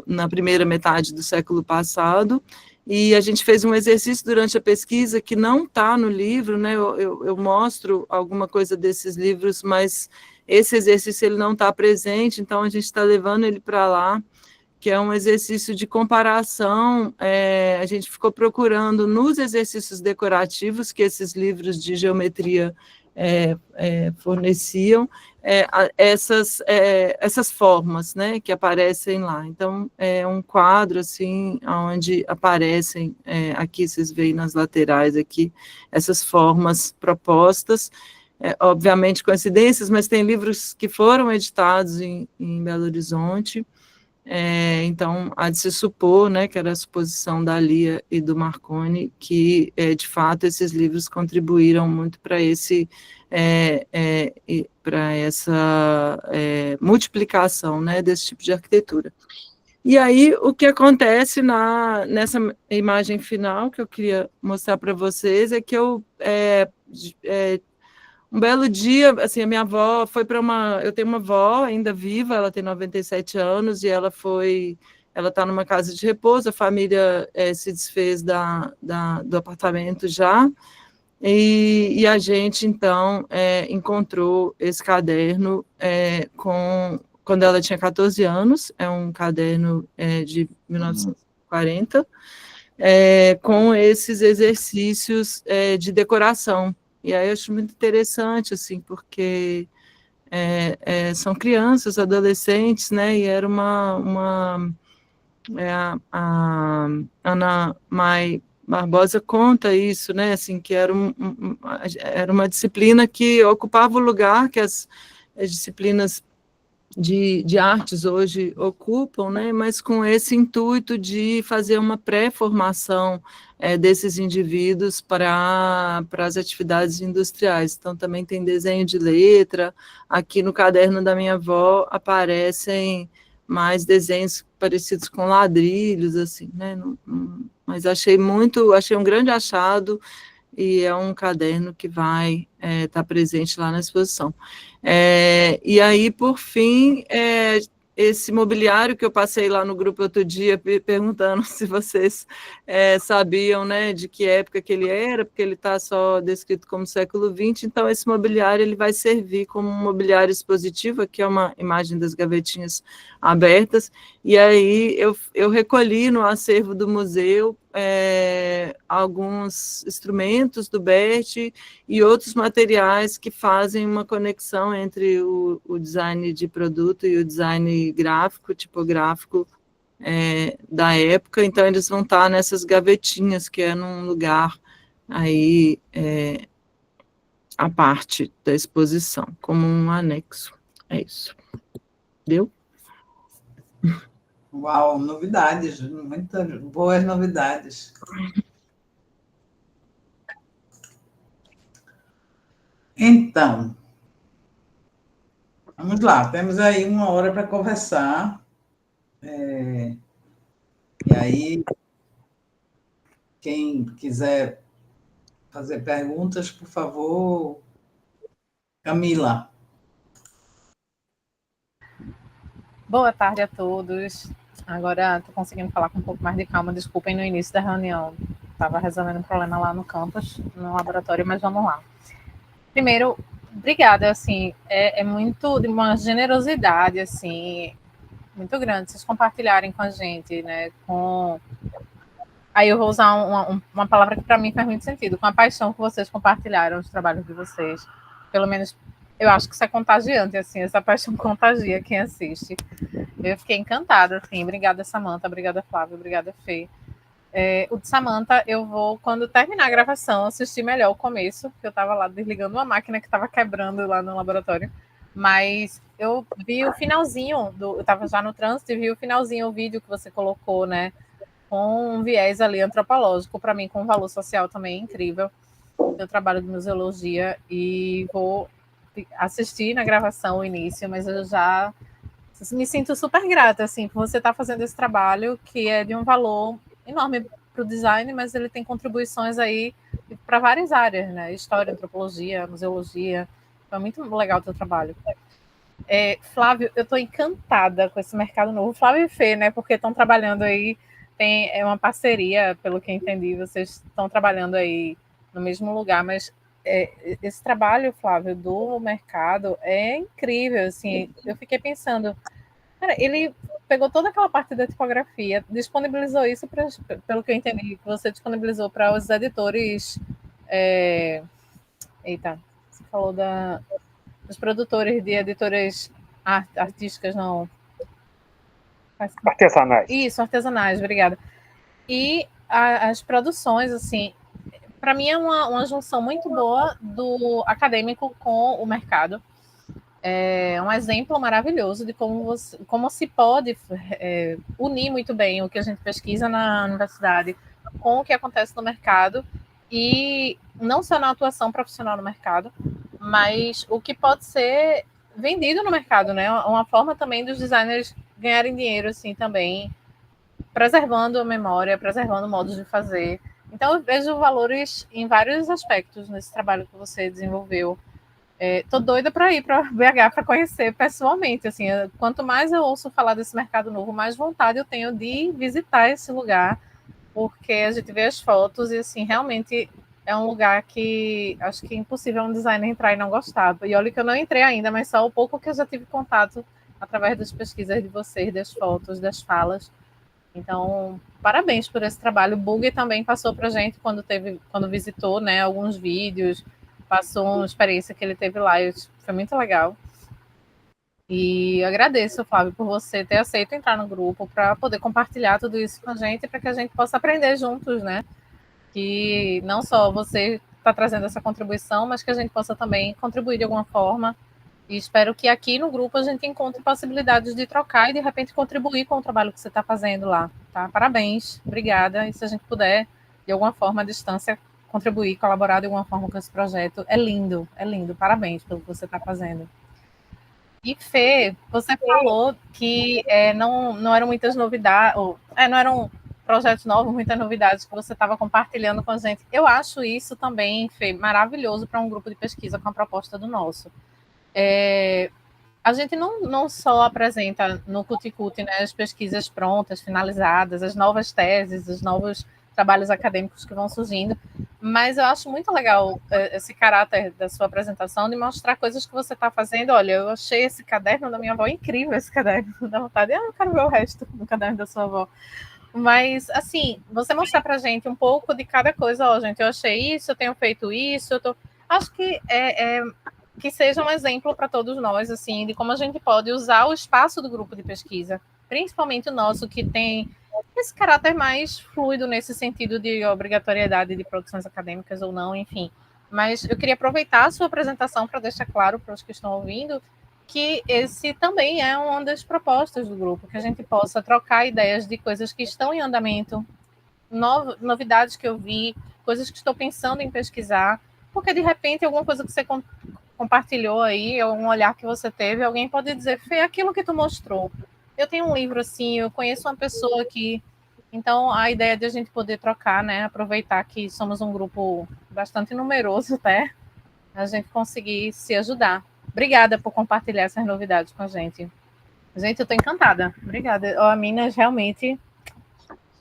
na primeira metade do século passado, e a gente fez um exercício durante a pesquisa que não está no livro, né, eu mostro alguma coisa desses livros, mas esse exercício ele não está presente, então a gente está levando ele para lá, que é um exercício de comparação. A gente ficou procurando nos exercícios decorativos que esses livros de geometria forneciam, essas formas, né, que aparecem lá. Então, é um quadro, assim, onde aparecem, aqui vocês veem nas laterais, aqui, essas formas propostas, obviamente coincidências, mas tem livros que foram editados em Belo Horizonte, Então, há de se supor, né, que era a suposição da Lia e do Marconi, que, de fato, esses livros contribuíram muito para essa multiplicação, né, desse tipo de arquitetura. E aí, o que acontece nessa imagem final que eu queria mostrar para vocês é que um belo dia, assim, a minha avó foi para eu tenho uma avó ainda viva, ela tem 97 anos, e ela está numa casa de repouso, a família se desfez do apartamento já, e a gente, então, encontrou esse caderno quando ela tinha 14 anos, é um caderno de 1940, com esses exercícios de decoração. E aí eu acho muito interessante, assim, porque são crianças, adolescentes, né, e era a Ana Mai Barbosa conta isso, né, assim, que era uma disciplina que ocupava o lugar que as disciplinas de artes hoje ocupam, né, mas com esse intuito de fazer uma pré-formação desses indivíduos para as atividades industriais. Então, também tem desenho de letra, aqui no caderno da minha avó aparecem mais desenhos parecidos com ladrilhos, assim, né, mas achei um grande achado, e é um caderno que vai estar presente lá na exposição. E aí, por fim, esse mobiliário que eu passei lá no grupo outro dia, perguntando se vocês sabiam, né, de que época que ele era, porque ele está só descrito como século XX, então esse mobiliário ele vai servir como um mobiliário expositivo, aqui é uma imagem das gavetinhas abertas, e aí eu recolhi no acervo do museu alguns instrumentos do Bert e outros materiais que fazem uma conexão entre o design de produto e o design gráfico, tipográfico da época. Então eles vão estar nessas gavetinhas, que é num lugar aí à parte da exposição, como um anexo. É isso. Deu? Uau, novidades, muitas boas novidades. Então, vamos lá, temos aí 1 hora para conversar. E aí, quem quiser fazer perguntas, por favor, Camila. Boa tarde a todos. Agora estou conseguindo falar com um pouco mais de calma. Desculpem no início da reunião. Estava resolvendo um problema lá no campus, no laboratório, mas vamos lá. Primeiro, obrigada, assim, é muito de uma generosidade, assim, muito grande, vocês compartilharem com a gente, né, aí eu vou usar uma palavra que para mim faz muito sentido, com a paixão que vocês compartilharam os trabalhos de vocês, pelo menos eu acho que isso é contagiante, assim, essa paixão contagia quem assiste. Eu fiquei encantada, assim, obrigada Samantha, obrigada Flávia, obrigada Fê. O de Samantha, eu vou, quando terminar a gravação, assistir melhor o começo, porque eu estava lá desligando uma máquina que estava quebrando lá no laboratório, mas eu vi o finalzinho, eu estava já no trânsito e vi o finalzinho, o vídeo que você colocou, né, com um viés ali antropológico, para mim, com um valor social também incrível, eu trabalho de museologia e vou assistir na gravação o início, mas eu já me sinto super grata, assim, por você estar fazendo esse trabalho que é de um valor enorme para o design, mas ele tem contribuições aí para várias áreas, né? História, antropologia, museologia. Então, é muito legal o teu trabalho. Flávio, eu estou encantada com esse mercado novo. Flávio e Fê, né? Porque estão trabalhando aí, é uma parceria, pelo que entendi, vocês estão trabalhando aí no mesmo lugar, mas esse trabalho, Flávio, do mercado é incrível, assim, eu fiquei pensando, cara, ele pegou toda aquela parte da tipografia, disponibilizou isso, pelo que eu entendi, você disponibilizou para os editores. Eita, você falou dos produtores de editoras artísticas, não. Artesanais. Isso, artesanais, obrigada. E as produções, assim, para mim é uma junção muito boa do acadêmico com o mercado. é um exemplo maravilhoso de como se pode unir muito bem o que a gente pesquisa na universidade com o que acontece no mercado, e não só na atuação profissional no mercado, mas o que pode ser vendido no mercado, né? Uma forma também dos designers ganharem dinheiro, assim, também, preservando a memória, preservando modos de fazer. Então, eu vejo valores em vários aspectos nesse trabalho que você desenvolveu. Tô doida para ir para BH para conhecer pessoalmente. Assim, quanto mais eu ouço falar desse mercado novo, mais vontade eu tenho de visitar esse lugar, porque a gente vê as fotos e assim realmente é um lugar que acho que é impossível um designer entrar e não gostar. E olha que eu não entrei ainda, mas só o pouco que eu já tive contato através das pesquisas de vocês, das fotos, das falas. Então, parabéns por esse trabalho. O Bug também passou para a gente quando visitou, né, alguns vídeos, passou uma experiência que ele teve lá, foi muito legal. E agradeço, Flávio, por você ter aceito entrar no grupo para poder compartilhar tudo isso com a gente, para que a gente possa aprender juntos, né? Que não só você está trazendo essa contribuição, mas que a gente possa também contribuir de alguma forma. E espero que aqui no grupo a gente encontre possibilidades de trocar e, de repente, contribuir com o trabalho que você está fazendo lá. Tá? Parabéns, obrigada. E se a gente puder, de alguma forma, à distância, contribuir, colaborar de alguma forma com esse projeto, é lindo, é lindo. Parabéns pelo que você está fazendo. E, Fê, você falou que não eram muitas novidades, não eram projetos novos, muitas novidades que você estava compartilhando com a gente. Eu acho isso também, Fê, maravilhoso para um grupo de pesquisa com a proposta do nosso. A gente não só apresenta no Cuticuti, né, as pesquisas prontas, finalizadas, as novas teses, os novos trabalhos acadêmicos que vão surgindo, mas eu acho muito legal esse caráter da sua apresentação, de mostrar coisas que você está fazendo. Olha, eu achei esse caderno da minha avó incrível, esse caderno, dá vontade, eu quero ver o resto do caderno da sua avó. Mas, assim, você mostrar para a gente um pouco de cada coisa, ó, gente, eu achei isso, eu tenho feito isso, acho que que seja um exemplo para todos nós, assim, de como a gente pode usar o espaço do grupo de pesquisa, principalmente o nosso, que tem esse caráter mais fluido nesse sentido de obrigatoriedade de produções acadêmicas ou não, enfim. Mas eu queria aproveitar a sua apresentação para deixar claro para os que estão ouvindo que esse também é uma das propostas do grupo, que a gente possa trocar ideias de coisas que estão em andamento, novidades que eu vi, coisas que estou pensando em pesquisar, porque de repente alguma coisa que você compartilhou aí, ou um olhar que você teve, alguém pode dizer, Fê, aquilo que tu mostrou. Eu tenho um livro assim, eu conheço uma pessoa que... Então, a ideia de a gente poder trocar, né, aproveitar que somos um grupo bastante numeroso, até, a gente conseguir se ajudar. Obrigada por compartilhar essas novidades com a gente. Gente, eu estou encantada. Obrigada. A Minas realmente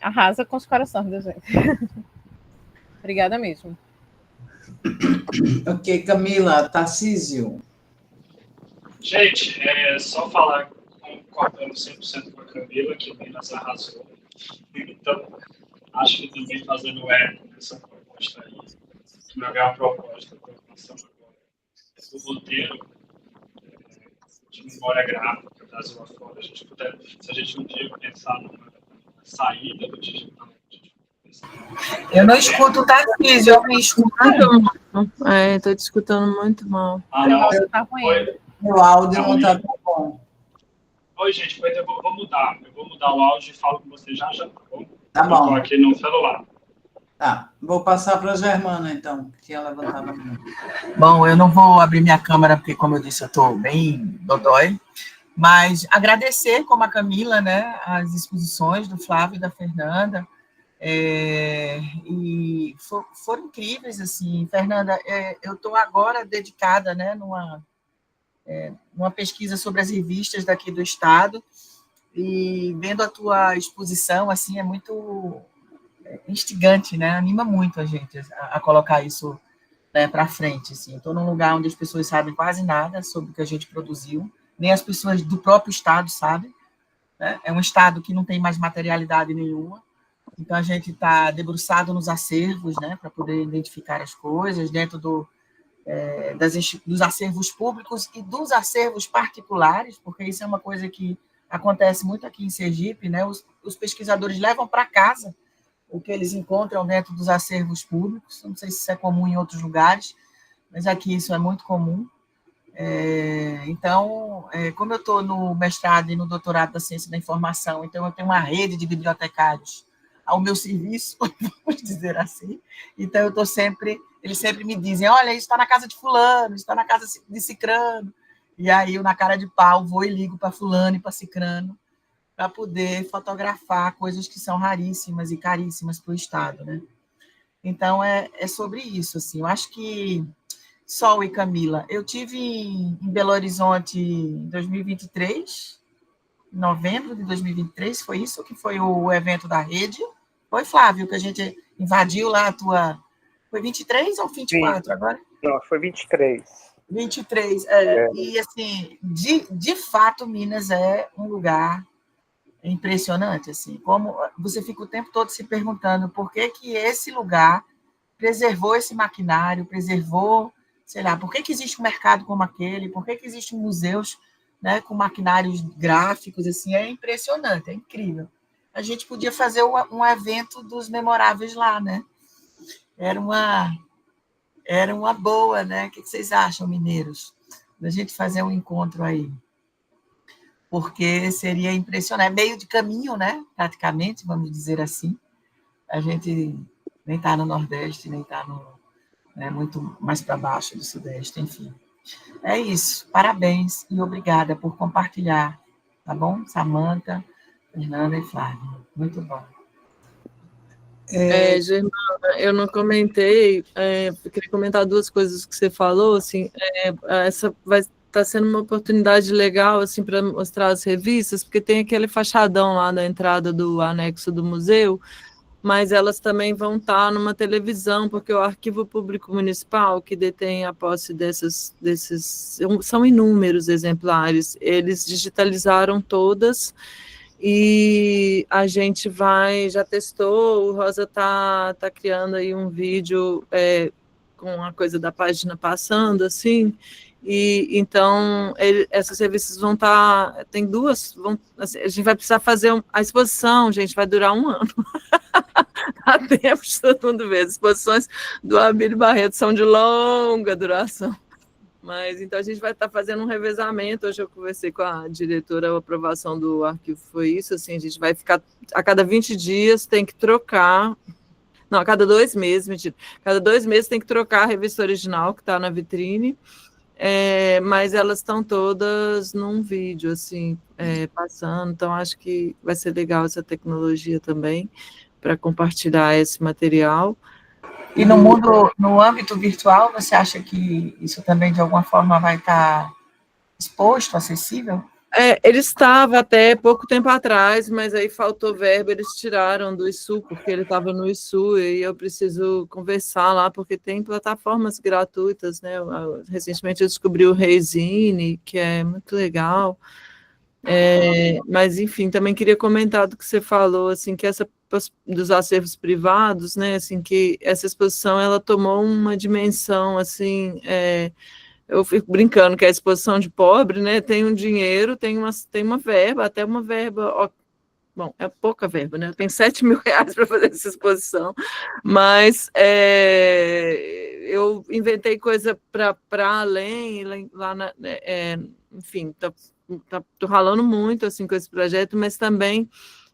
arrasa com os corações da gente. Obrigada mesmo. Ok, Camila, Tarcísio. Gente, só falar, concordando 100% com a Camila, que o Minas arrasou. Então, acho que também fazendo eco nessa proposta aí, que não é uma proposta da formação agora, do roteiro de memória gráfica, Brasil afora, a gente puder, se a gente um dia pensar numa saída do digital. Eu não escuto o Tarcísio, eu me escuto. Estou te escutando muito mal. Meu áudio não está tão bom. Oi, gente, eu vou mudar. Eu vou mudar o áudio e falo com você já, tá bom? Tá bom. Estou aqui no celular. Tá, vou passar para a Germana, então, que ia levantar a mão. Bom, eu não vou abrir minha câmera, porque, como eu disse, eu estou bem dodói, mas agradecer, como a Camila, né, as exposições do Flávio e da Fernanda, e foram incríveis, assim. Fernanda, eu estou agora dedicada, né, numa pesquisa sobre as revistas daqui do estado, e vendo a tua exposição, assim, é muito instigante, né? Anima muito a gente a colocar isso, né, para frente, assim. Estou num lugar onde as pessoas sabem quase nada sobre o que a gente produziu, nem as pessoas do próprio estado sabem, né? É um estado que não tem mais materialidade nenhuma, então a gente está debruçado nos acervos, né, para poder identificar as coisas dentro dos acervos públicos e dos acervos particulares, porque isso é uma coisa que acontece muito aqui em Sergipe, né? Os pesquisadores levam para casa o que eles encontram dentro dos acervos públicos. Não sei se isso é comum em outros lugares, mas aqui isso é muito comum. Então, como eu estou no mestrado e no doutorado da ciência da informação, então eu tenho uma rede de bibliotecários ao meu serviço, vamos dizer assim. Então, eu estou sempre, eles sempre me dizem, olha, isso está na casa de fulano, isso está na casa de cicrano. E aí, eu, na cara de pau, vou e ligo para fulano e para cicrano, para poder fotografar coisas que são raríssimas e caríssimas para o Estado, né? Então, é sobre isso, assim. Eu acho que, Sol e Camila, eu tive em Belo Horizonte em 2023, em novembro de 2023, foi isso que foi o evento da rede? Foi, Flávio, que a gente invadiu lá a tua... Foi 23 ou 24 Sim. agora? Não, foi 23. 23, E, assim, de fato, Minas é um lugar impressionante, assim, como você fica o tempo todo se perguntando por que esse lugar preservou esse maquinário, preservou, sei lá, por que existe um mercado como aquele, por que existem museus, né, com maquinários gráficos, assim, é impressionante, é incrível. A gente podia fazer um evento dos memoráveis lá, né? Era uma boa, né? O que vocês acham, mineiros? Da gente fazer um encontro aí. Porque seria impressionante. Meio de caminho, né? Praticamente, vamos dizer assim. A gente nem está no Nordeste, nem está muito mais para baixo do Sudeste, enfim. É isso. Parabéns e obrigada por compartilhar. Tá bom? Samanta, Fernanda e Flávia. Muito bom. Germana, eu não comentei, eu queria comentar duas coisas que você falou, assim, essa vai estar sendo uma oportunidade legal, assim, para mostrar as revistas, porque tem aquele fachadão lá na entrada do anexo do museu, mas elas também vão estar numa televisão, porque o Arquivo Público Municipal, que detém a posse desses, são inúmeros exemplares, eles digitalizaram todas, e a gente já testou, o Rosa tá criando aí um vídeo com a coisa da página passando, assim, e então essas revistas vão estar, tem duas, assim, a gente vai precisar fazer a exposição, gente, vai durar 1 ano. Há tempo de todo mundo ver, as exposições do Abílio Barreto são de longa duração. Mas então a gente vai estar fazendo um revezamento. Hoje eu conversei com a diretora, a aprovação do arquivo foi isso, assim, a gente vai ficar a cada 20 dias tem que trocar, não, a cada 2 meses, mentira, cada 2 meses tem que trocar a revista original que está na vitrine, mas elas estão todas num vídeo, assim, passando, então acho que vai ser legal essa tecnologia também, para compartilhar esse material. E no âmbito virtual, você acha que isso também, de alguma forma, vai estar exposto, acessível? Ele estava até pouco tempo atrás, mas aí faltou verba, eles tiraram do ISU, porque ele estava no ISU, e eu preciso conversar lá, porque tem plataformas gratuitas, né? Recentemente eu descobri o Reisine, que é muito legal. Mas, enfim, também queria comentar do que você falou, assim, que dos acervos privados, né, assim, que essa exposição, ela tomou uma dimensão, assim, eu fico brincando que é a exposição de pobre, né, tem um dinheiro, tem uma verba, até uma verba, bom, é pouca verba, né, tem 7 mil reais para fazer essa exposição, mas eu inventei coisa para além, lá enfim, estou ralando muito, assim, com esse projeto, mas também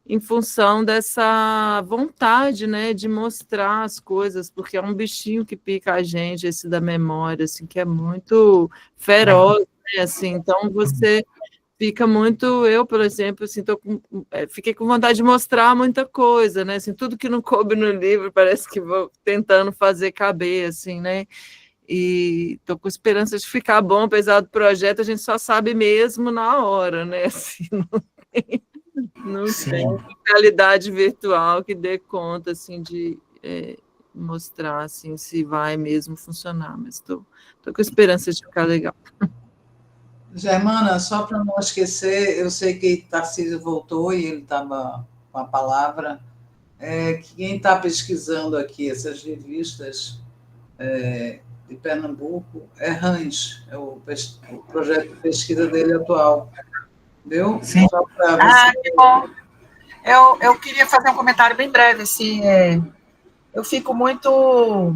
em função dessa vontade, né, de mostrar as coisas, porque é um bichinho que pica a gente, esse da memória, assim, que é muito feroz, né, assim, então você fica muito, eu, por exemplo, assim, fiquei com vontade de mostrar muita coisa, né, assim, tudo que não coube no livro, parece que vou tentando fazer caber, assim, né, e estou com esperança de ficar bom, apesar do projeto, a gente só sabe mesmo na hora, né, assim, não tem realidade virtual que dê conta, assim, de mostrar, assim, se vai mesmo funcionar, mas estou com esperança de ficar legal. Germana, só para não esquecer, eu sei que Tarcísio voltou e ele estava com a palavra, quem está pesquisando aqui essas revistas de Pernambuco é Rãs, é o projeto de pesquisa dele atual. Viu? Sim. Só para você... que bom. Eu queria fazer um comentário bem breve, assim, eu fico muito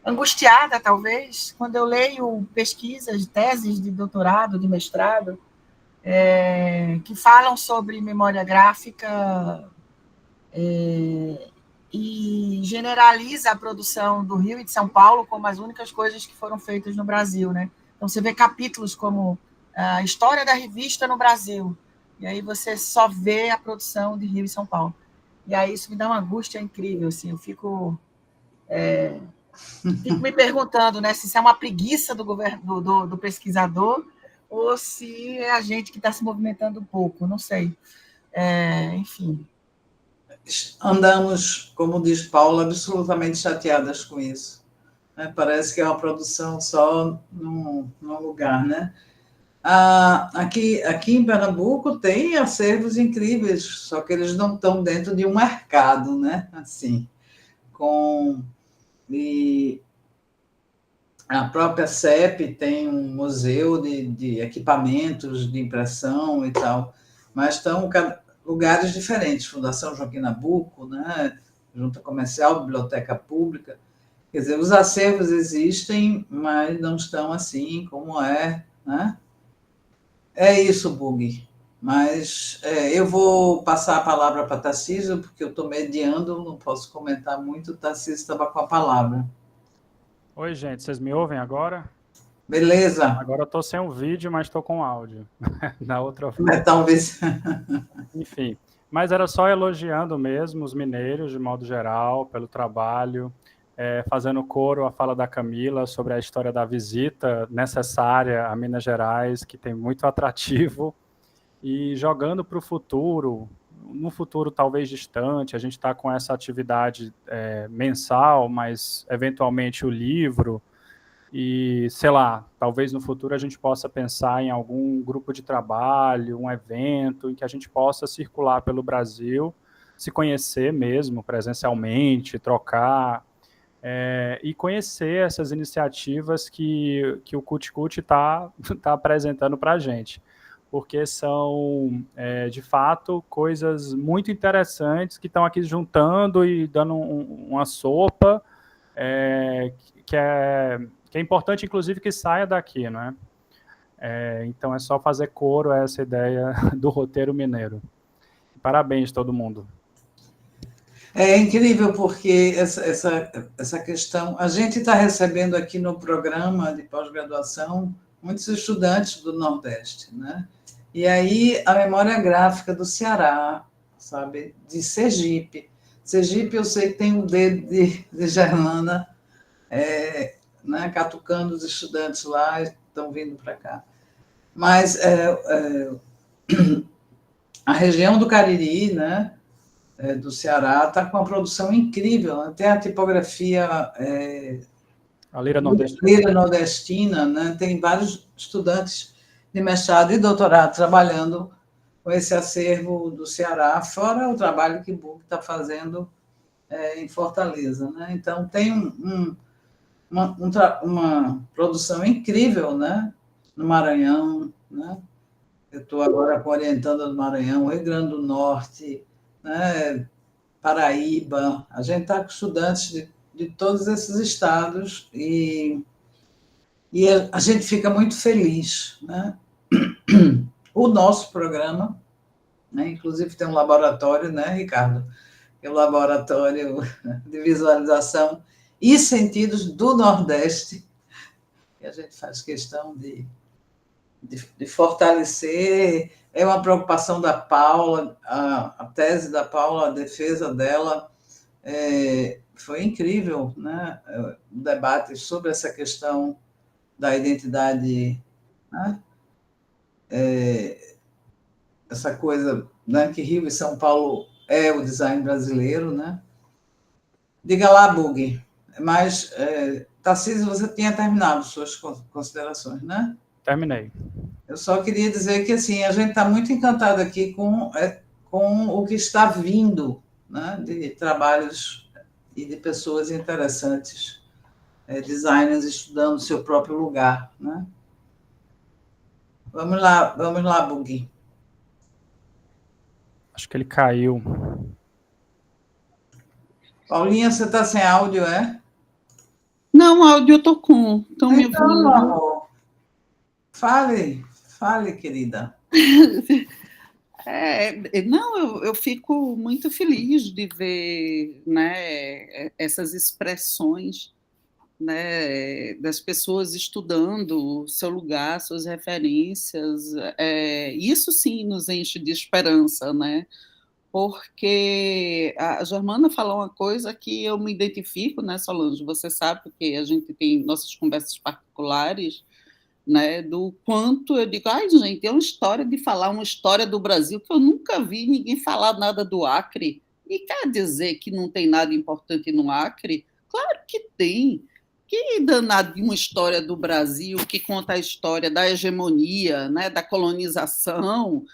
angustiada, talvez, quando eu leio pesquisas, teses de doutorado, de mestrado, que falam sobre memória gráfica e generaliza a produção do Rio e de São Paulo como as únicas coisas que foram feitas no Brasil, né? Então, você vê capítulos como a história da revista no Brasil, e aí você só vê a produção de Rio e São Paulo. E aí isso me dá uma angústia incrível, assim, eu fico me perguntando, né, se isso é uma preguiça do pesquisador ou se é a gente que está se movimentando um pouco, não sei. Enfim. Andamos, como diz Paula, absolutamente chateadas com isso. Parece que é uma produção só num lugar, né? Aqui em Pernambuco tem acervos incríveis, só que eles não estão dentro de um mercado, né? Assim, e a própria CEP tem um museu de equipamentos de impressão e tal, mas estão lugares diferentes, Fundação Joaquim Nabuco, né? Junta Comercial, Biblioteca Pública. Quer dizer, os acervos existem, mas não estão assim como é, né? É isso, Bug. Mas eu vou passar a palavra para Tarcísio, porque eu estou mediando, não posso comentar muito. O Tarcísio estava com a palavra. Oi, gente, vocês me ouvem agora? Beleza. Agora eu estou sem o vídeo, mas estou com áudio. Na outra vez. Talvez. Enfim, mas era só elogiando mesmo os mineiros, de modo geral, pelo trabalho, fazendo coro à fala da Camila sobre a história da visita necessária a Minas Gerais, que tem muito atrativo, e jogando para o futuro, no futuro talvez distante, a gente está com essa atividade mensal, mas eventualmente o livro, e, sei lá, talvez no futuro a gente possa pensar em algum grupo de trabalho, um evento em que a gente possa circular pelo Brasil, se conhecer mesmo presencialmente, trocar, e conhecer essas iniciativas que o CUT-CUT está apresentando para a gente, porque são, de fato, coisas muito interessantes que estão aqui juntando e dando uma sopa, que é importante, inclusive, que saia daqui, né? Então, é só fazer coro a essa ideia do roteiro mineiro. Parabéns, todo mundo. É incrível, porque essa questão... A gente está recebendo aqui no programa de pós-graduação muitos estudantes do Nordeste, né? E aí, a memória gráfica do Ceará, sabe? De Sergipe. Sergipe, eu sei que tem um dedo de Gerlana, né, catucando os estudantes lá, estão vindo para cá. Mas a região do Cariri, né, do Ceará, está com uma produção incrível, até a tipografia a Lira Nordestina. Lira Nordestina, né, tem vários estudantes de mestrado e doutorado trabalhando com esse acervo do Ceará, fora o trabalho que o BUC está fazendo em Fortaleza, né? Então, tem uma produção incrível, né? No Maranhão, né? Eu estou agora orientando no Maranhão, Rio Grande do Norte, né? Paraíba. A gente está com estudantes de todos esses estados e a gente fica muito feliz, né? O nosso programa, né? Inclusive tem um laboratório, né, Ricardo? É o laboratório de visualização e sentidos do Nordeste, que a gente faz questão de fortalecer. É uma preocupação da Paula, a tese da Paula, a defesa dela, foi incrível, né? O debate sobre essa questão da identidade, né? Essa coisa, né, que Rio e São Paulo é o design brasileiro, né? Diga lá, Bug. Mas, Tarcísio, você tinha terminado suas considerações, né? Terminei. Eu só queria dizer que, assim, a gente está muito encantado aqui com o que está vindo, né, de trabalhos e de pessoas interessantes, designers estudando o seu próprio lugar, né? Vamos lá, Bug. Acho que ele caiu. Paulinha, você está sem áudio, é? Não, áudio eu tô com. Estão me Então, ouvindo? meu amor, fale, querida. Não, eu fico muito feliz de ver, né, essas expressões, né, das pessoas estudando o seu lugar, suas referências. Isso sim nos enche de esperança, né? Porque a Germana falou uma coisa que eu me identifico, né, Solange? Você sabe, porque a gente tem nossas conversas particulares, né, do quanto eu digo, ai, gente, é uma história de falar uma história do Brasil que eu nunca vi ninguém falar nada do Acre. E quer dizer que não tem nada importante no Acre? Claro que tem. Que danado de uma história do Brasil que conta a história da hegemonia, né, da colonização,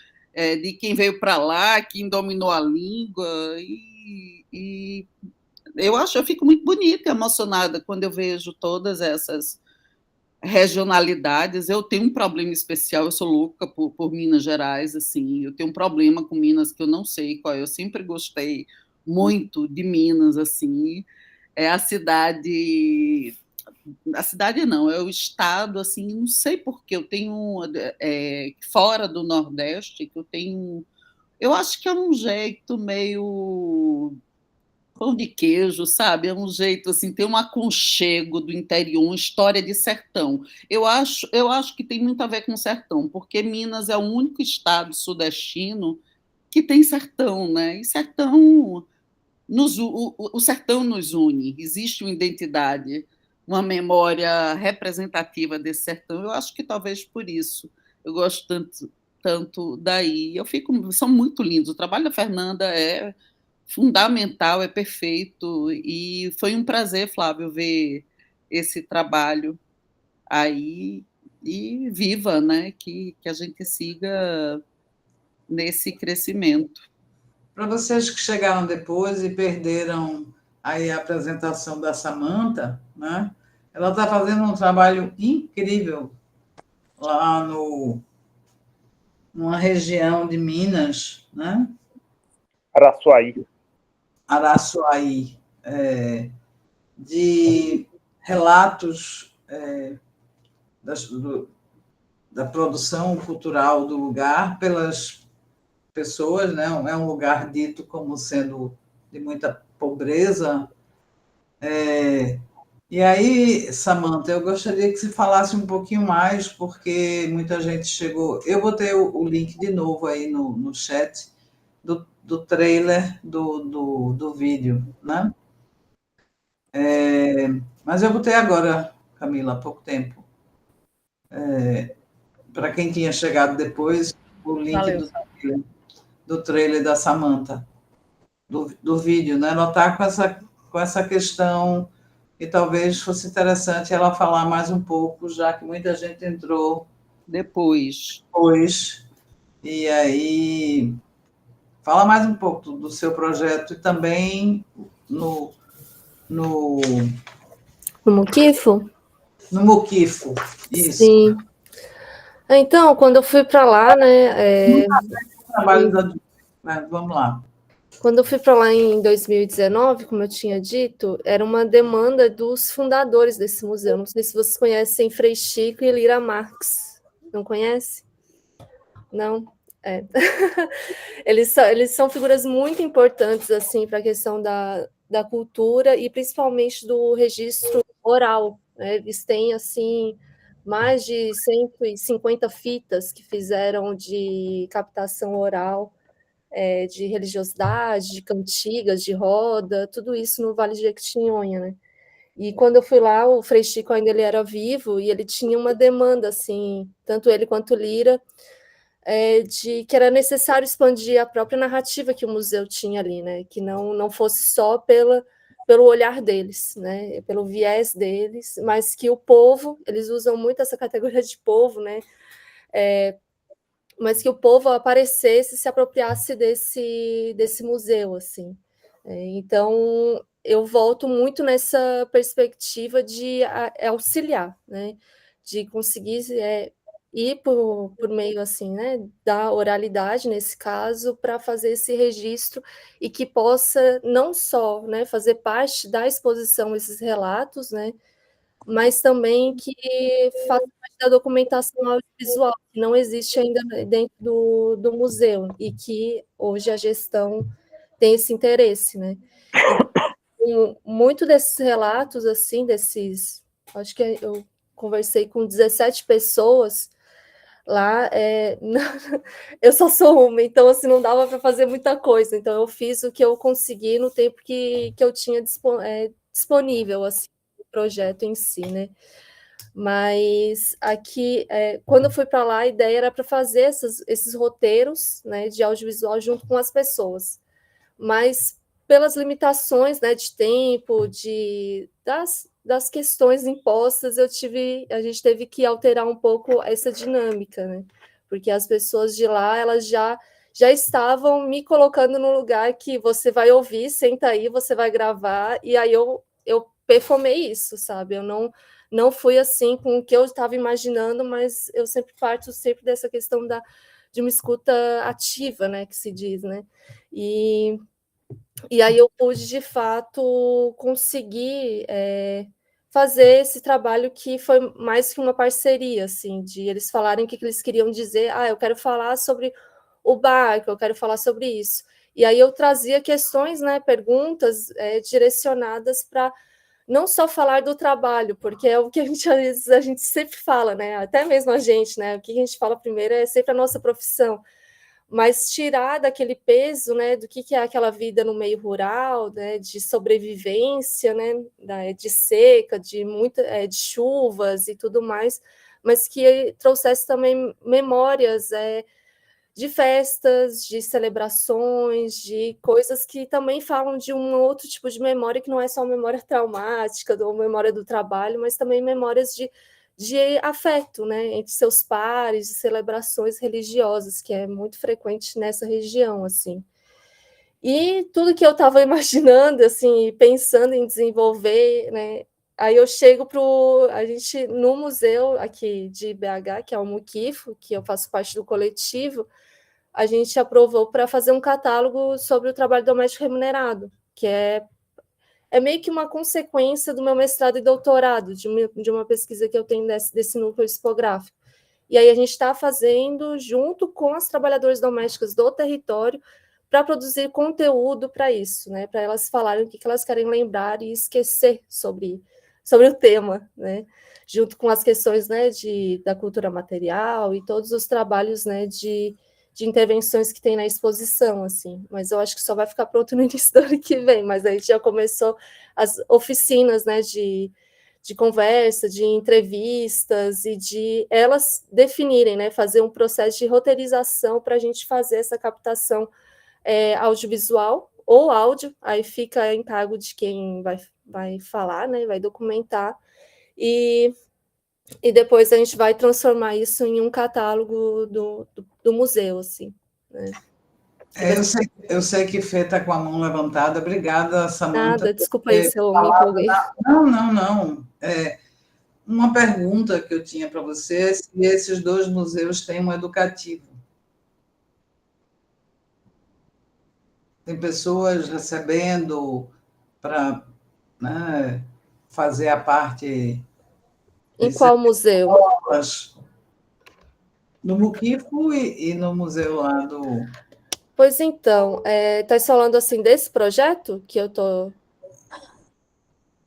de quem veio para lá, quem dominou a língua. E eu fico muito bonita e emocionada quando eu vejo todas essas regionalidades. Eu tenho um problema especial, eu sou louca por Minas Gerais, assim, eu tenho um problema com Minas que eu não sei qual é, eu sempre gostei muito de Minas, assim, é a cidade não, é o estado, assim, não sei por que eu tenho, fora do Nordeste, que eu tenho, eu acho que é um jeito meio pão de queijo, sabe? É um jeito assim, tem um aconchego do interior, uma história de sertão. Eu acho que tem muito a ver com o sertão, porque Minas é o único estado sudestino que tem sertão, né? E sertão o sertão nos une, existe uma identidade, uma memória representativa desse sertão. Eu acho que talvez por isso eu gosto tanto daí. São muito lindos. O trabalho da Fernanda é fundamental, é perfeito, e foi um prazer, Flávio, ver esse trabalho aí, e viva, né, que a gente siga nesse crescimento. Para vocês que chegaram depois e perderam aí a apresentação da Samantha, né? Ela está fazendo um trabalho incrível lá numa região de Minas, né? Araçuaí, de relatos da produção cultural do lugar pelas pessoas, né? É um lugar dito como sendo de muita pobreza. E aí, Samantha, eu gostaria que você falasse um pouquinho mais, porque muita gente chegou. Eu botei o link de novo aí no chat do trailer do vídeo, né? Mas eu botei agora, Camila, há pouco tempo. Para quem tinha chegado depois, o link do trailer da Samantha, do vídeo, né? Ela está com essa questão e talvez fosse interessante ela falar mais um pouco, já que muita gente entrou depois. E aí, fala mais um pouco do seu projeto e também no Muquifo? No Muquifo, isso. Sim. Então, quando eu fui para lá, né? Vamos lá. Quando eu fui para lá em 2019, como eu tinha dito, era uma demanda dos fundadores desse museu. Não sei se vocês conhecem Frei Chico e Lira Marx. Não conhece? Não? Eles são figuras muito importantes assim, para a questão da cultura e principalmente do registro oral, né? Eles têm assim, mais de 150 fitas que fizeram de captação oral, de religiosidade, de cantigas, de roda, tudo isso no Vale de Jequitinhonha, né? E quando eu fui lá, o Frei Chico ainda ele era vivo e ele tinha uma demanda, assim, tanto ele quanto Lira, de que era necessário expandir a própria narrativa que o museu tinha ali, né? Que não fosse só pelo olhar deles, né? Pelo viés deles, mas que o povo, eles usam muito essa categoria de povo, né? Mas que o povo aparecesse, se apropriasse desse museu, assim. Então, eu volto muito nessa perspectiva de auxiliar, né? De conseguir ir por meio, assim, né? Da oralidade, nesse caso, para fazer esse registro e que possa não só, né, fazer parte da exposição esses relatos, né? mas também que faça parte da documentação audiovisual, que não existe ainda dentro do museu, e que hoje a gestão tem esse interesse, né? Então, muito desses relatos, assim, acho que eu conversei com 17 pessoas lá, eu só sou uma, então, assim, não dava para fazer muita coisa, então eu fiz o que eu consegui no tempo que eu tinha disponível, assim, o projeto em si, né? Mas aqui, quando eu fui para lá, a ideia era para fazer esses roteiros, né, de audiovisual junto com as pessoas, mas pelas limitações, né, de tempo, das questões impostas, a gente teve que alterar um pouco essa dinâmica, né? Porque as pessoas de lá, elas já estavam me colocando no lugar que você vai ouvir, senta aí, você vai gravar, e aí eu perfumei isso, sabe? Eu não fui assim com o que eu estava imaginando, mas eu sempre parto dessa questão de uma escuta ativa, né, que se diz, né? E aí eu pude, de fato, conseguir fazer esse trabalho que foi mais que uma parceria, assim, de eles falarem o que eles queriam dizer. Eu quero falar sobre o barco, eu quero falar sobre isso. E aí eu trazia questões, né, perguntas direcionadas para não só falar do trabalho, porque é o que às vezes a gente sempre fala, né, até mesmo a gente, né, o que a gente fala primeiro é sempre a nossa profissão, mas tirar daquele peso, né, do que é aquela vida no meio rural, né, de sobrevivência, né, de seca, de chuvas e tudo mais, mas que trouxesse também memórias de festas, de celebrações, de coisas que também falam de um outro tipo de memória, que não é só memória traumática, ou memória do trabalho, mas também memórias de afeto, né, entre seus pares, de celebrações religiosas, que é muito frequente nessa região, assim. E tudo que eu estava imaginando, assim, pensando em desenvolver, né, aí eu chego a gente, no museu aqui de BH, que é o Muquifo, que eu faço parte do coletivo, a gente aprovou para fazer um catálogo sobre o trabalho doméstico remunerado, que é meio que uma consequência do meu mestrado e doutorado, de uma pesquisa que eu tenho desse núcleo discográfico. E aí a gente está fazendo junto com as trabalhadoras domésticas do território para produzir conteúdo para isso, né? Para elas falarem o que elas querem lembrar e esquecer sobre o tema, né? Junto com as questões, né, da cultura material e todos os trabalhos, né, de intervenções que tem na exposição, assim, mas eu acho que só vai ficar pronto no início do ano que vem, mas a gente já começou as oficinas, né, de conversa, de entrevistas, e de elas definirem, né, fazer um processo de roteirização para a gente fazer essa captação audiovisual ou áudio, aí fica a encargo de quem vai falar, né, vai documentar, e depois a gente vai transformar isso em um catálogo do museu, assim, né? Eu sei que Fê está com a mão levantada. Obrigada, Samanta. Nada, desculpa aí se eu me empolguei. Não. Uma pergunta que eu tinha para você é se esses dois museus têm um educativo. Tem pessoas recebendo para, né, fazer a parte... Em qual museu? No Muquifo e no museu lá do... Pois então, está falando assim desse projeto que eu estou...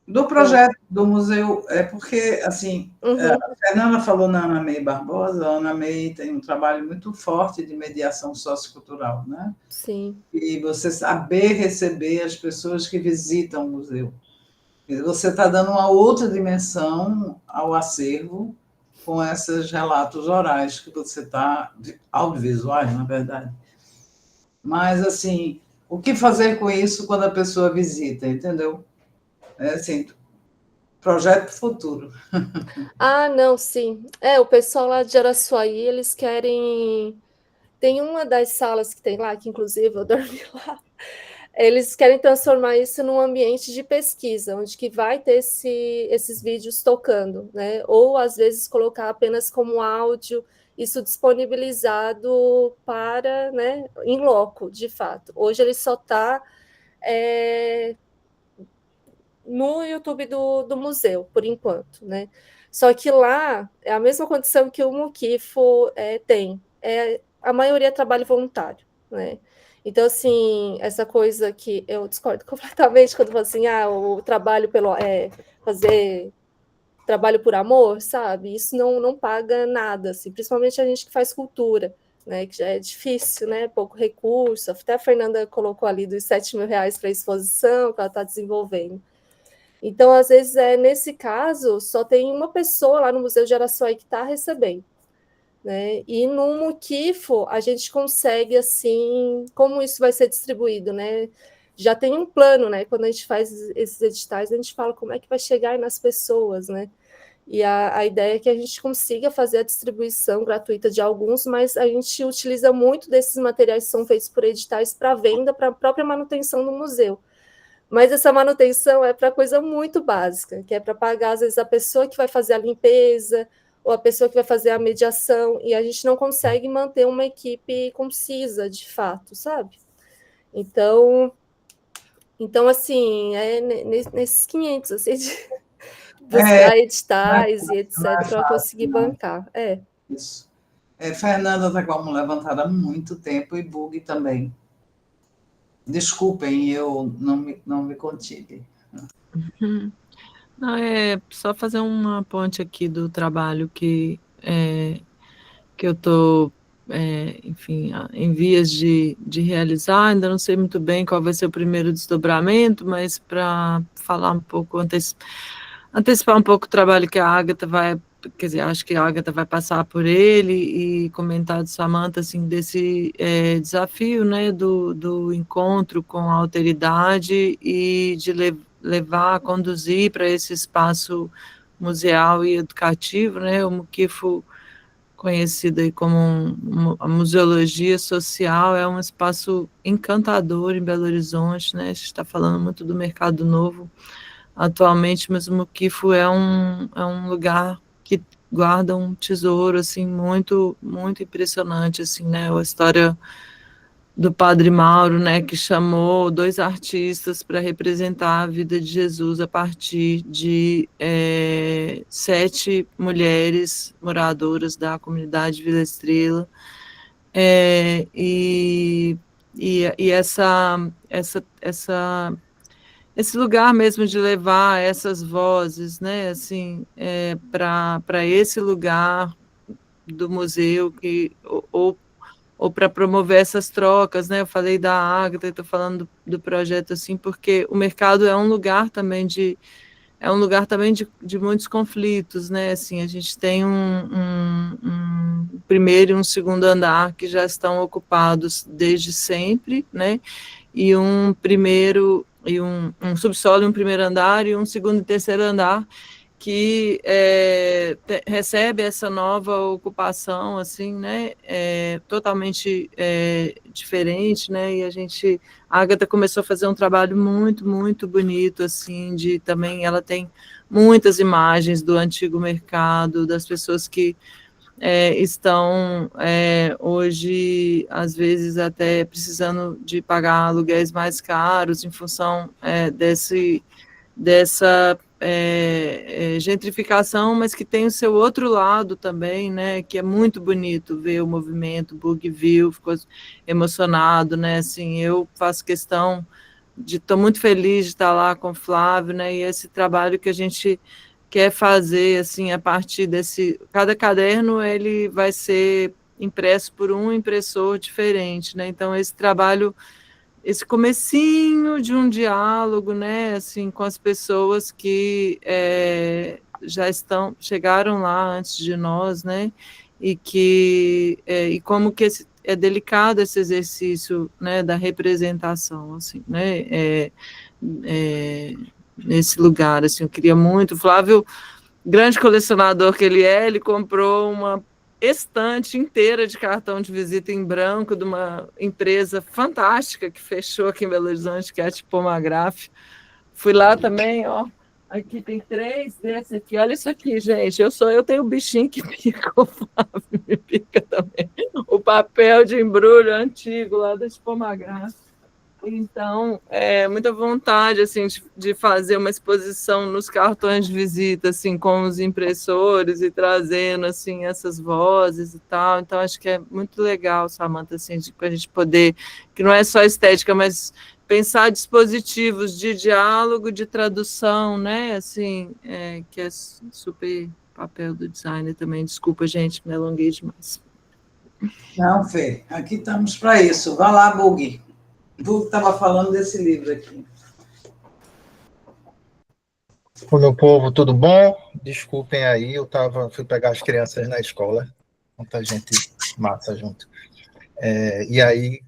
Do projeto do museu, porque, assim, a Fernanda falou na Ana May Barbosa, a Ana May tem um trabalho muito forte de mediação sociocultural, né? Sim. E você saber receber as pessoas que visitam o museu. Você está dando uma outra dimensão ao acervo com esses relatos orais que você está, audiovisuais, na verdade. Mas, assim, o que fazer com isso quando a pessoa visita, entendeu? Assim, projeto futuro. Não, sim. O pessoal lá de Araçuaí, eles querem... Tem uma das salas que tem lá, que inclusive eu dormi lá, eles querem transformar isso num ambiente de pesquisa, onde que vai ter esses vídeos tocando, né? Ou, às vezes, colocar apenas como áudio, isso disponibilizado para, né, em loco, de fato. Hoje ele só está no YouTube do museu, por enquanto, né? Só que lá é a mesma condição que o Muquifo tem. A maioria é trabalho voluntário, né? Então, assim, essa coisa que eu discordo completamente quando falo assim, o trabalho fazer trabalho por amor, sabe? Isso não paga nada, assim, principalmente a gente que faz cultura, né? Que já é difícil, né? Pouco recurso. Até a Fernanda colocou ali dos R$7.000 para a exposição que ela está desenvolvendo. Então, às vezes, nesse caso, só tem uma pessoa lá no Museu de Araçuaí que está recebendo, né? E no Muquifo, a gente consegue, assim, como isso vai ser distribuído, né? Já tem um plano, né? Quando a gente faz esses editais, a gente fala como é que vai chegar nas pessoas, né? E a ideia é que a gente consiga fazer a distribuição gratuita de alguns, mas a gente utiliza muito desses materiais que são feitos por editais para venda, para a própria manutenção do museu. Mas essa manutenção é para coisa muito básica, que é para pagar, às vezes, a pessoa que vai fazer a limpeza ou a pessoa que vai fazer a mediação, e a gente não consegue manter uma equipe concisa, de fato, sabe? Então assim, nesses 500, assim, de buscar editais e etc., para conseguir bancar. Isso. Fernanda está como levantada há muito tempo e Bug também. Desculpem, eu não me contive. Não, é só fazer uma ponte aqui do trabalho que eu estou, enfim, em vias de realizar. Ainda não sei muito bem qual vai ser o primeiro desdobramento, mas para falar um pouco, antecipar um pouco o trabalho que a Ágata vai, quer dizer, acho que a Ágata vai passar por ele e comentar de Samantha, assim, desse desafio, né, do encontro com a alteridade e de levar, conduzir para esse espaço museal e educativo, né, o Muquifo, conhecido aí como a museologia social, é um espaço encantador em Belo Horizonte, né, a gente está falando muito do Mercado Novo atualmente, mas o Muquifo é um lugar que guarda um tesouro, assim, muito, muito impressionante, assim, né, a história do Padre Mauro, né, que chamou 2 artistas para representar a vida de Jesus a partir de 7 mulheres moradoras da comunidade Vila Estrela, e esse lugar mesmo de levar essas vozes, né, assim, para esse lugar do museu ou para promover essas trocas, né? Eu falei da Ágata, estou falando do projeto assim, porque o mercado é um lugar também de muitos conflitos, né? Assim, a gente tem um primeiro e um segundo andar que já estão ocupados desde sempre, né? E um primeiro e um subsolo, um primeiro andar e um segundo e terceiro andar que recebe essa nova ocupação, assim, né, totalmente diferente, né, e a Ágata começou a fazer um trabalho muito, muito bonito, assim, também ela tem muitas imagens do antigo mercado, das pessoas que estão hoje, às vezes, até precisando de pagar aluguéis mais caros em função dessa gentrificação, mas que tem o seu outro lado também, né, que é muito bonito ver o movimento. Bug viu, ficou emocionado, né, assim, eu faço questão estou muito feliz de estar lá com o Flávio, né, e esse trabalho que a gente quer fazer, assim, a partir cada caderno ele vai ser impresso por um impressor diferente, né, então esse trabalho, esse comecinho de um diálogo, né, assim, com as pessoas que chegaram lá antes de nós, né, e como que é delicado esse exercício, né, da representação, assim, né, nesse lugar, assim, eu queria muito. O Flávio, grande colecionador que ele comprou uma estante inteira de cartão de visita em branco de uma empresa fantástica que fechou aqui em Belo Horizonte, que é a Tipomagraf. Fui lá também, ó, aqui tem 3 desses aqui, olha isso aqui, gente, eu tenho um bichinho que pica, o Flávio me pica também, o papel de embrulho antigo lá da Tipomagraf. Então, muita vontade, assim, de fazer uma exposição nos cartões de visita, assim, com os impressores e trazendo, assim, essas vozes e tal. Então, acho que é muito legal, Samantha, assim, para a gente poder, que não é só estética, mas pensar dispositivos de diálogo, de tradução, né, assim, que é super papel do designer também. Desculpa, gente, me alonguei demais. Não, Fê, aqui estamos para isso. Vá lá, Bug. Bug estava falando desse livro aqui. Oi, meu povo, tudo bom? Desculpem aí, fui pegar as crianças na escola, muita gente massa junto. E aí,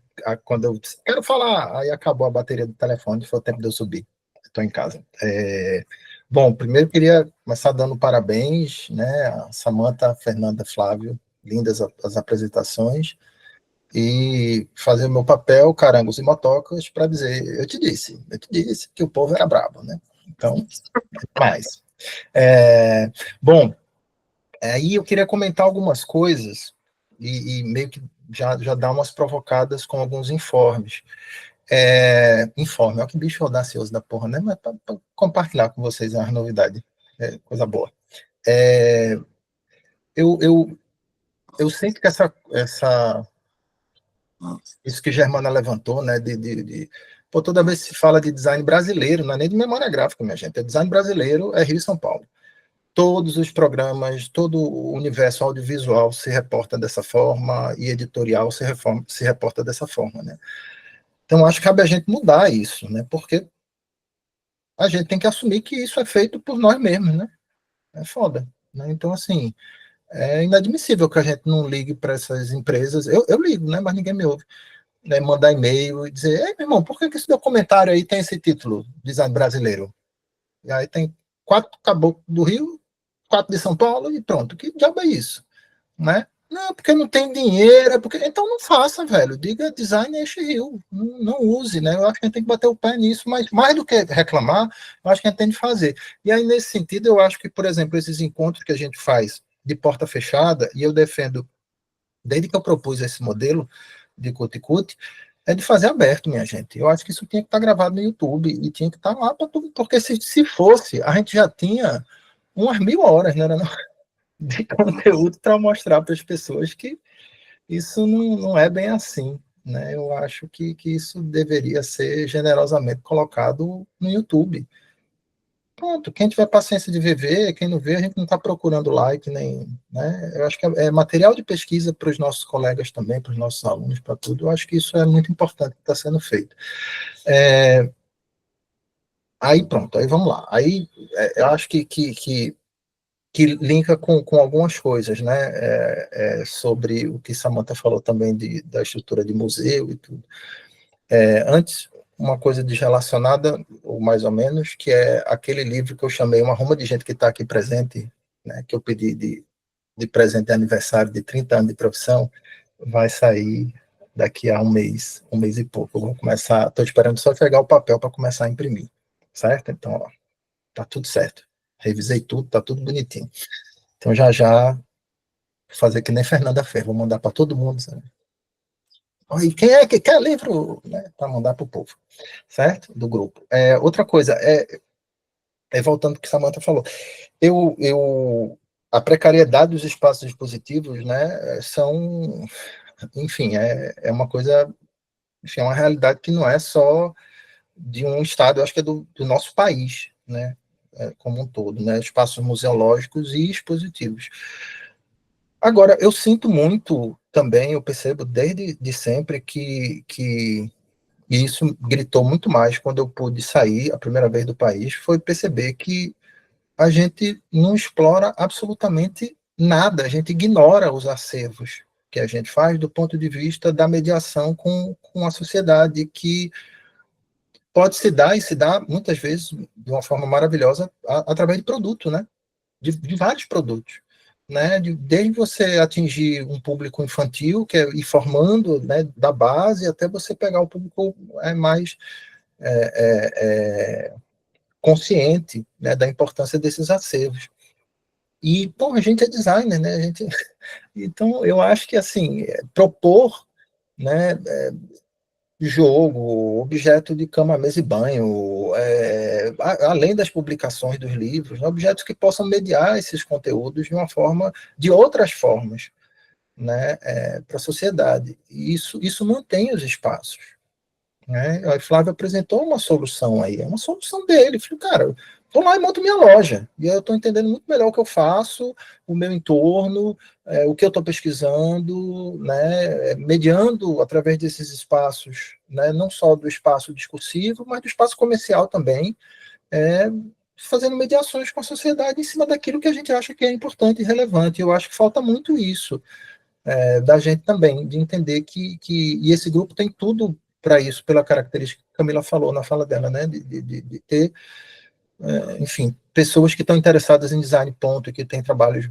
quando eu disse, quero falar, aí acabou a bateria do telefone, foi o tempo de eu subir. Estou em casa. Bom, primeiro queria começar dando parabéns, né, a Samantha, Fernanda, Flávio, lindas as apresentações, e fazer o meu papel, carangos e motocas, para dizer, eu te disse que o povo era brabo, né? Então, mais. Bom, aí eu queria comentar algumas coisas e meio que já dar umas provocadas com alguns informes. Informe, olha que bicho audacioso da porra, né? Mas para compartilhar com vocês as novidades, coisa boa. Eu sinto que isso que Germana levantou, né? Pô, toda vez que se fala de design brasileiro, não é nem de memória gráfica, minha gente, design brasileiro, é Rio e São Paulo. Todos os programas, todo o universo audiovisual se reporta dessa forma e editorial se reporta dessa forma, né? Então, acho que cabe a gente mudar isso, né? Porque a gente tem que assumir que isso é feito por nós mesmos, né? É foda, né? Então, assim, é inadmissível que a gente não ligue para essas empresas. Eu ligo, né? Mas ninguém me ouve. Né? Mandar e-mail e dizer, ei, meu irmão, por que esse documentário aí tem esse título, Design Brasileiro? E aí tem 4 caboclos do Rio, 4 de São Paulo e pronto. Que diabo é isso? Né? Não, porque não tem dinheiro, porque... Então não faça, velho. Diga design Eixo Rio. Não use, né? Eu acho que a gente tem que bater o pé nisso, mas mais do que reclamar, eu acho que a gente tem de fazer. E aí, nesse sentido, eu acho que, por exemplo, esses encontros que a gente faz de porta fechada, e eu defendo, desde que eu propus esse modelo de Cuticute, é de fazer aberto, minha gente. Eu acho que isso tinha que estar gravado no YouTube e tinha que estar lá para tudo, porque se fosse, a gente já tinha umas 1000 horas, né, de conteúdo para mostrar para as pessoas que isso não é bem assim, né? Eu acho que isso deveria ser generosamente colocado no YouTube. Pronto, quem tiver paciência de ver, quem não vê, a gente não está procurando like, nem, né? Eu acho que é material de pesquisa para os nossos colegas também, para os nossos alunos, para tudo. Eu acho que isso é muito importante que está sendo feito. Aí pronto, aí vamos lá. Aí eu acho que linka com algumas coisas, né? Sobre o que Samantha falou também da estrutura de museu e tudo. Antes, uma coisa desrelacionada, ou mais ou menos, que é aquele livro que eu chamei Uma Ruma de Gente que está aqui presente, né? Que eu pedi de presente de aniversário de 30 anos de profissão, vai sair daqui a um mês e pouco. Eu vou começar, estou esperando só pegar o papel para começar a imprimir, certo? Então, ó, tá tudo certo. Revisei tudo, tá tudo bonitinho. Então, já vou fazer que nem Fernanda fez, vou mandar para todo mundo, sabe? E quem é que quer livro, né, para mandar para o povo, certo? Do grupo. Outra coisa, voltando ao que Samantha falou, a precariedade dos espaços expositivos, né, enfim, é uma coisa, enfim, é uma realidade que não é só de um estado, eu acho que é do nosso país, né, como um todo, né, espaços museológicos e expositivos. Agora, eu sinto muito também, eu percebo desde sempre que isso gritou muito mais quando eu pude sair a primeira vez do país, foi perceber que a gente não explora absolutamente nada, a gente ignora os acervos que a gente faz do ponto de vista da mediação com a sociedade, que pode se dar, e se dá muitas vezes de uma forma maravilhosa através de produto, né? De vários produtos. Né, desde você atingir um público infantil, que é ir formando, né, da base, até você pegar o público mais consciente, né, da importância desses acervos. E, pô, a gente é designer, né? Então, eu acho que, assim, propor, né, jogo, objeto de cama, mesa e banho, além das publicações dos livros, né, objetos que possam mediar esses conteúdos de outras formas, né, para a sociedade. E isso mantém os espaços. Né? O Flávio apresentou uma solução aí, é uma solução dele. Falei, cara, vou lá e monto minha loja, e eu estou entendendo muito melhor o que eu faço, o meu entorno, o que eu estou pesquisando, né, mediando através desses espaços, né, não só do espaço discursivo, mas do espaço comercial também, fazendo mediações com a sociedade em cima daquilo que a gente acha que é importante e relevante. Eu acho que falta muito isso da gente também, de entender e esse grupo tem tudo para isso, pela característica que a Camila falou na fala dela, né, de ter, enfim, pessoas que estão interessadas em design, ponto, e que têm trabalhos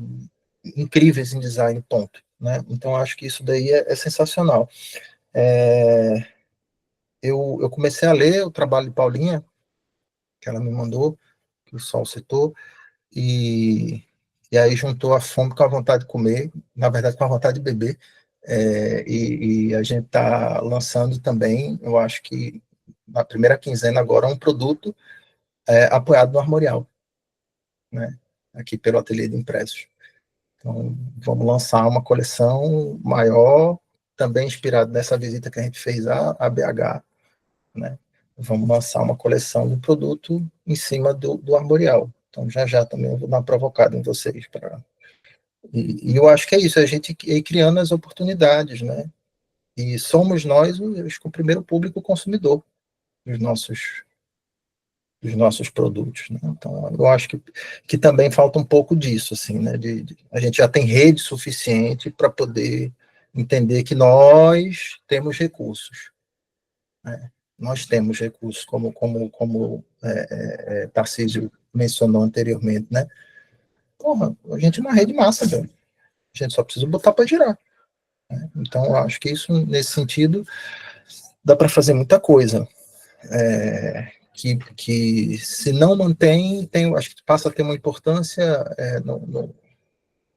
incríveis em design, ponto. Né? Então, acho que isso daí é sensacional. Eu comecei a ler o trabalho de Paulinha, que ela me mandou, que o Sol citou, e aí juntou a fome com a vontade de comer, na verdade com a vontade de beber, e a gente está lançando também, eu acho que na primeira quinzena agora, um produto apoiado no Armorial, né, aqui pelo Ateliê de Impressos. Então, vamos lançar uma coleção maior, também inspirado nessa visita que a gente fez a BH, né? Vamos lançar uma coleção de produto em cima do Armorial. Então, já também eu vou dar uma provocada em vocês. E eu acho que é isso, a gente ir criando as oportunidades, né? E somos nós, acho que o primeiro público consumidor dos nossos produtos, né? Então, eu acho que também falta um pouco disso, assim, né? A gente já tem rede suficiente para poder entender que nós temos recursos, né? Nós temos recursos, como Tarcísio mencionou anteriormente, né? Porra, a gente é uma rede massa, velho. A gente só precisa botar para girar. Né? Então, eu acho que isso, nesse sentido, dá para fazer muita coisa. Que se não mantém, acho que passa a ter uma importância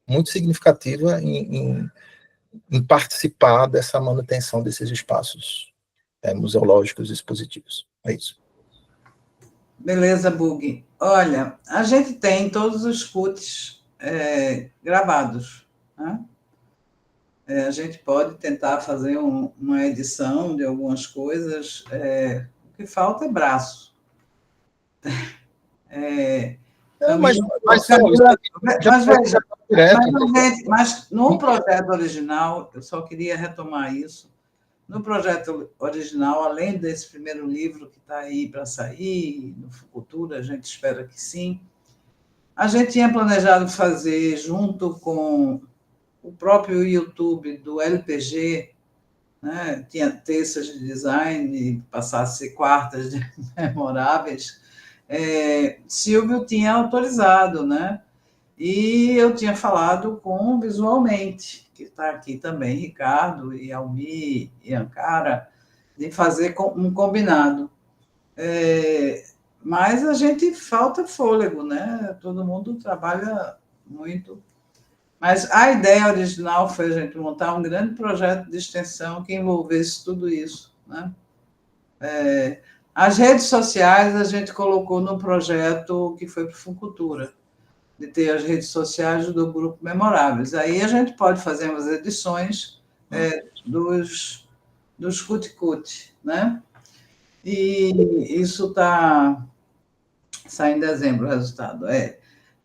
muito significativa em participar dessa manutenção desses espaços museológicos e expositivos. É isso. Beleza, Bug. Olha, a gente tem todos os CUTs gravados, né? A gente pode tentar fazer uma edição de algumas coisas. O que falta é braço. Mas no projeto original, eu só queria retomar isso. No projeto original, além desse primeiro livro que está aí para sair, no futuro a gente espera que sim, a gente tinha planejado fazer, junto com o próprio YouTube do LPG, né, tinha terças de design, passasse a ser quartas de memoráveis, Silvio tinha autorizado, né? E eu tinha falado com Visualmente, que está aqui também, Ricardo, e Almi, e Ancara, de fazer um combinado. Mas a gente falta fôlego, né? Todo mundo trabalha muito. Mas a ideia original foi a gente montar um grande projeto de extensão que envolvesse tudo isso, né? As redes sociais a gente colocou no projeto que foi para o Funcultura, de ter as redes sociais do Grupo Memoráveis. Aí a gente pode fazer umas edições dos Cuticute, né? E isso está saindo em dezembro o resultado.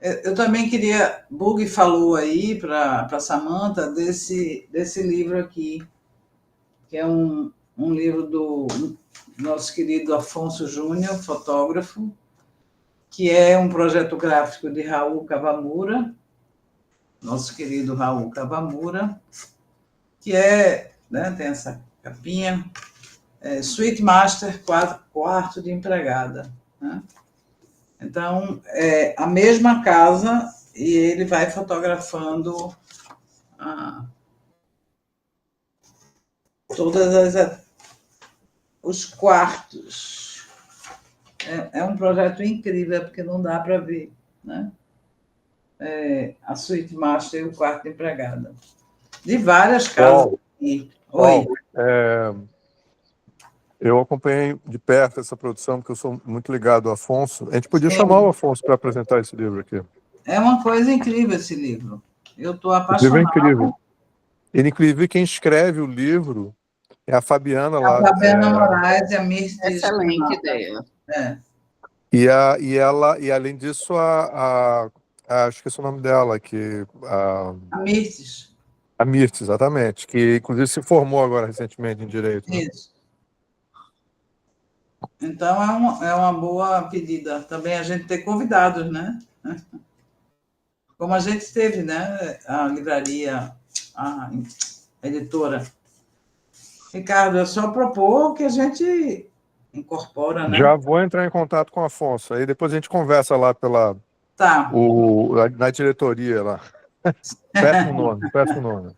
Eu também queria... Bug falou aí para a Samantha desse livro aqui, que é um livro do nosso querido Afonso Júnior, fotógrafo, que é um projeto gráfico de Raul Kawamura, nosso querido Raul Kawamura, que né, tem essa capinha, Suite Master, quarto de empregada. Né? Então, é a mesma casa e ele vai fotografando todas os quartos. É um projeto incrível, porque não dá para ver, né? A Suite Master e o quarto de empregada. De várias casas. Oi. Eu acompanhei de perto essa produção, porque eu sou muito ligado ao Afonso. A gente podia Sim. chamar o Afonso para apresentar esse livro aqui. É uma coisa incrível esse livro. Eu estou O livro é apaixonada. incrível. Ele, inclusive, quem escreve o livro é a Fabiana A lá. Fabiana Moraes e a Mirtes. Excelente ideia. É. E além disso, esqueci o nome dela, A Mirtes. a Mirtes, exatamente, que inclusive se formou agora recentemente em Direito. Né? Isso. Então, é uma boa pedida também a gente ter convidados, né? Como a gente teve, né? A livraria, a editora. Ricardo, é só propor que a gente incorpora, né? Já vou entrar em contato com o Afonso, aí depois a gente conversa lá Tá. na diretoria lá. Péssimo nome.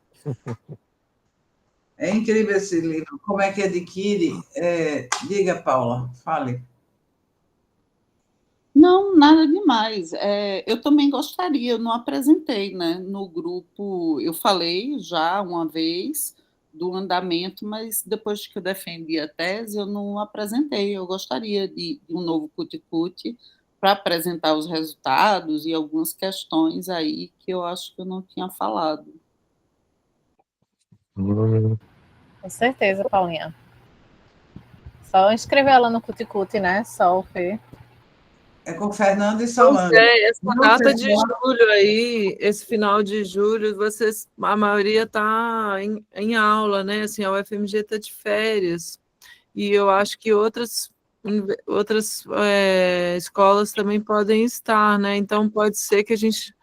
É incrível esse livro. Como é que adquire? Diga, Paula, fale. Não, nada demais. Eu também gostaria, eu não apresentei, né? No grupo, eu falei já uma vez do andamento, mas depois que eu defendi a tese, eu não apresentei. Eu gostaria de um novo Cuticute para apresentar os resultados e algumas questões aí que eu acho que eu não tinha falado. Com certeza, Paulinha. Só inscrever ela no Cuticute, né? Só o Fê. É com Fernando e Solange. Essa data de julho aí, esse final de julho, a maioria está em aula, né? Assim, a UFMG está de férias. E eu acho que outras escolas também podem estar, né? Então, pode ser que a gente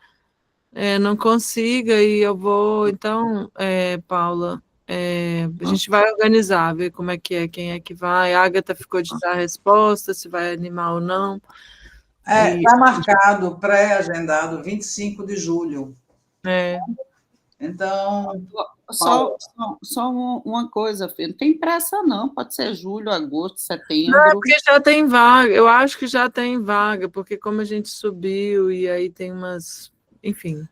não consiga, e eu vou, então, Paula, a gente vai organizar, ver como é que é, quem é que vai. A Agatha ficou de dar a resposta, se vai animar ou não. Está marcado, pré-agendado, 25 de julho. Então. Só uma coisa, Fê, não tem pressa, não. Pode ser julho, agosto, setembro. Não, porque já tem vaga. Eu acho que já tem vaga, porque como a gente subiu e aí tem umas. Enfim.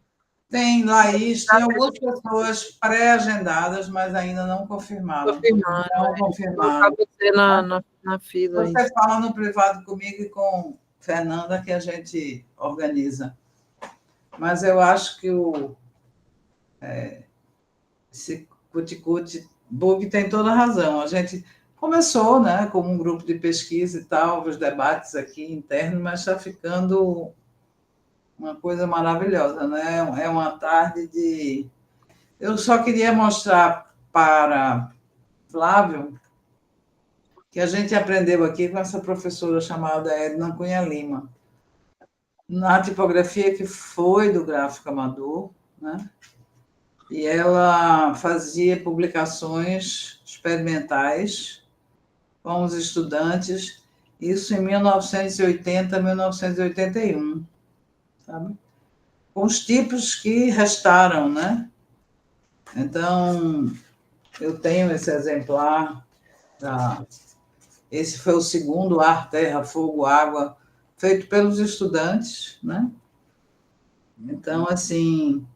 Tem, Laís, tem algumas pessoas pré-agendadas, mas ainda não confirmaram. Confirmaram. Você na fila. Você aí. Fala no privado comigo e com Fernanda que a gente organiza. Mas eu acho que esse Cuticute Bug tem toda a razão. A gente começou, né, como um grupo de pesquisa e tal, os debates aqui internos, mas está ficando uma coisa maravilhosa, né? É uma tarde de... Eu só queria mostrar para Flávio que a gente aprendeu aqui com essa professora chamada Edna Cunha Lima, na tipografia que foi do gráfico amador, né? E ela fazia publicações experimentais com os estudantes, isso em 1980, 1981, sabe? Com os tipos que restaram, né? Então, eu tenho esse exemplar, esse foi o segundo Ar, Terra, Fogo, Água, feito pelos estudantes, né? Então, assim,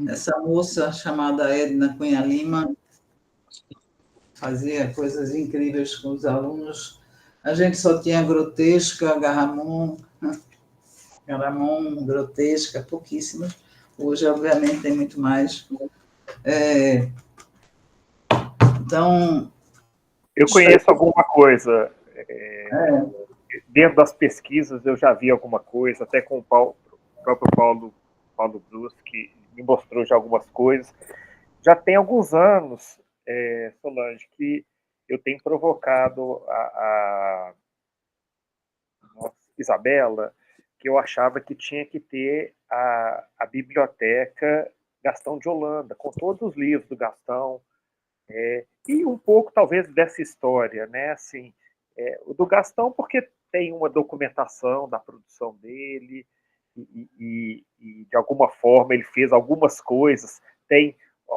essa moça chamada Edna Cunha Lima fazia coisas incríveis com os alunos. A gente só tinha grotesca, Garamond, grotesca, pouquíssimas. Hoje, obviamente, tem muito mais. Então... Eu conheço alguma coisa. Dentro das pesquisas, eu já vi alguma coisa, até com o próprio Paulo Brus, que me mostrou já algumas coisas. Já tem alguns anos, Solange, que eu tenho provocado a Isabela, que eu achava que tinha que ter a biblioteca Gastão de Holanda, com todos os livros do Gastão, e um pouco, talvez, dessa história, né? Assim, o do Gastão, porque tem uma documentação da produção dele, e de alguma forma ele fez algumas coisas. Tem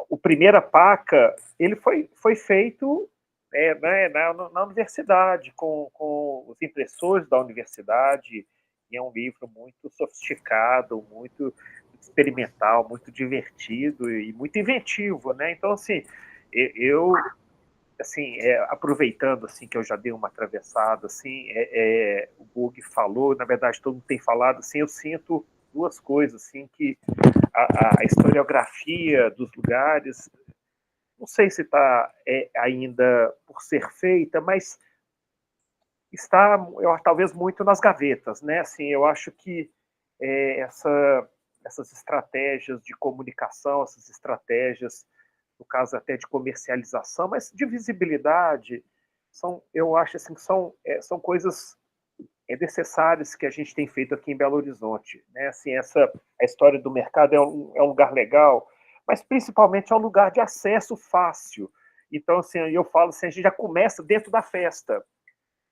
o Primeira Paca, ele foi feito na universidade, com os impressores da universidade, e é um livro muito sofisticado, muito experimental, muito divertido e muito inventivo, né? Então, assim, eu assim, aproveitando assim que eu já dei uma atravessada, assim, o Bug falou, na verdade todo mundo tem falado, assim, eu sinto duas coisas, assim, que a historiografia dos lugares, não sei se está ainda por ser feita, mas está, talvez, muito nas gavetas, né? Assim, eu acho que essas estratégias de comunicação, essas estratégias, no caso até de comercialização, mas de visibilidade, eu acho assim, que são coisas necessárias que a gente tem feito aqui em Belo Horizonte, né? Assim, a história do mercado é um lugar legal, mas principalmente é um lugar de acesso fácil. Então, assim, eu falo assim, a gente já começa dentro da festa.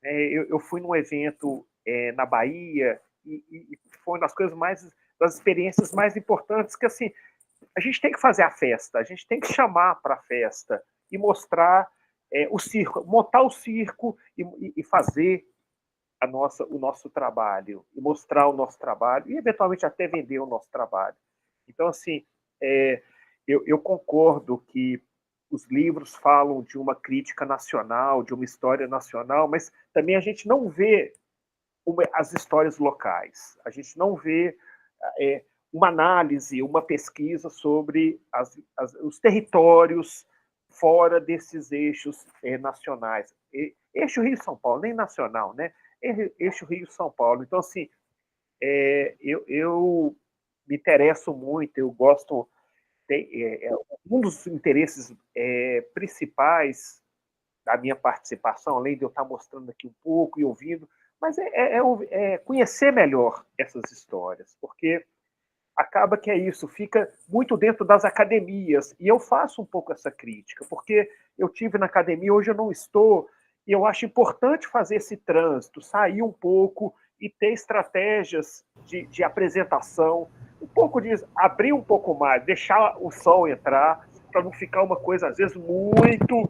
Eu fui num evento na Bahia e foi uma das experiências mais importantes, que assim, a gente tem que fazer a festa, a gente tem que chamar para a festa e mostrar o circo, montar o circo e fazer o nosso trabalho, e mostrar o nosso trabalho, e eventualmente até vender o nosso trabalho. Então, assim, eu concordo que os livros falam de uma crítica nacional, de uma história nacional, mas também a gente não vê as histórias locais, a gente não vê uma análise, uma pesquisa sobre os territórios fora desses eixos nacionais. Eixo Rio-São Paulo, nem nacional, né? Eixo Rio-São Paulo. Então, assim, eu me interesso muito, eu gosto... um dos interesses principais da minha participação, além de eu estar mostrando aqui um pouco e ouvindo, mas conhecer melhor essas histórias, porque acaba que isso, fica muito dentro das academias, e eu faço um pouco essa crítica, porque eu tive na academia, hoje eu não estou, e eu acho importante fazer esse trânsito, sair um pouco e ter estratégias de apresentação, um pouco de abrir um pouco mais, deixar o som entrar, para não ficar uma coisa, às vezes, muito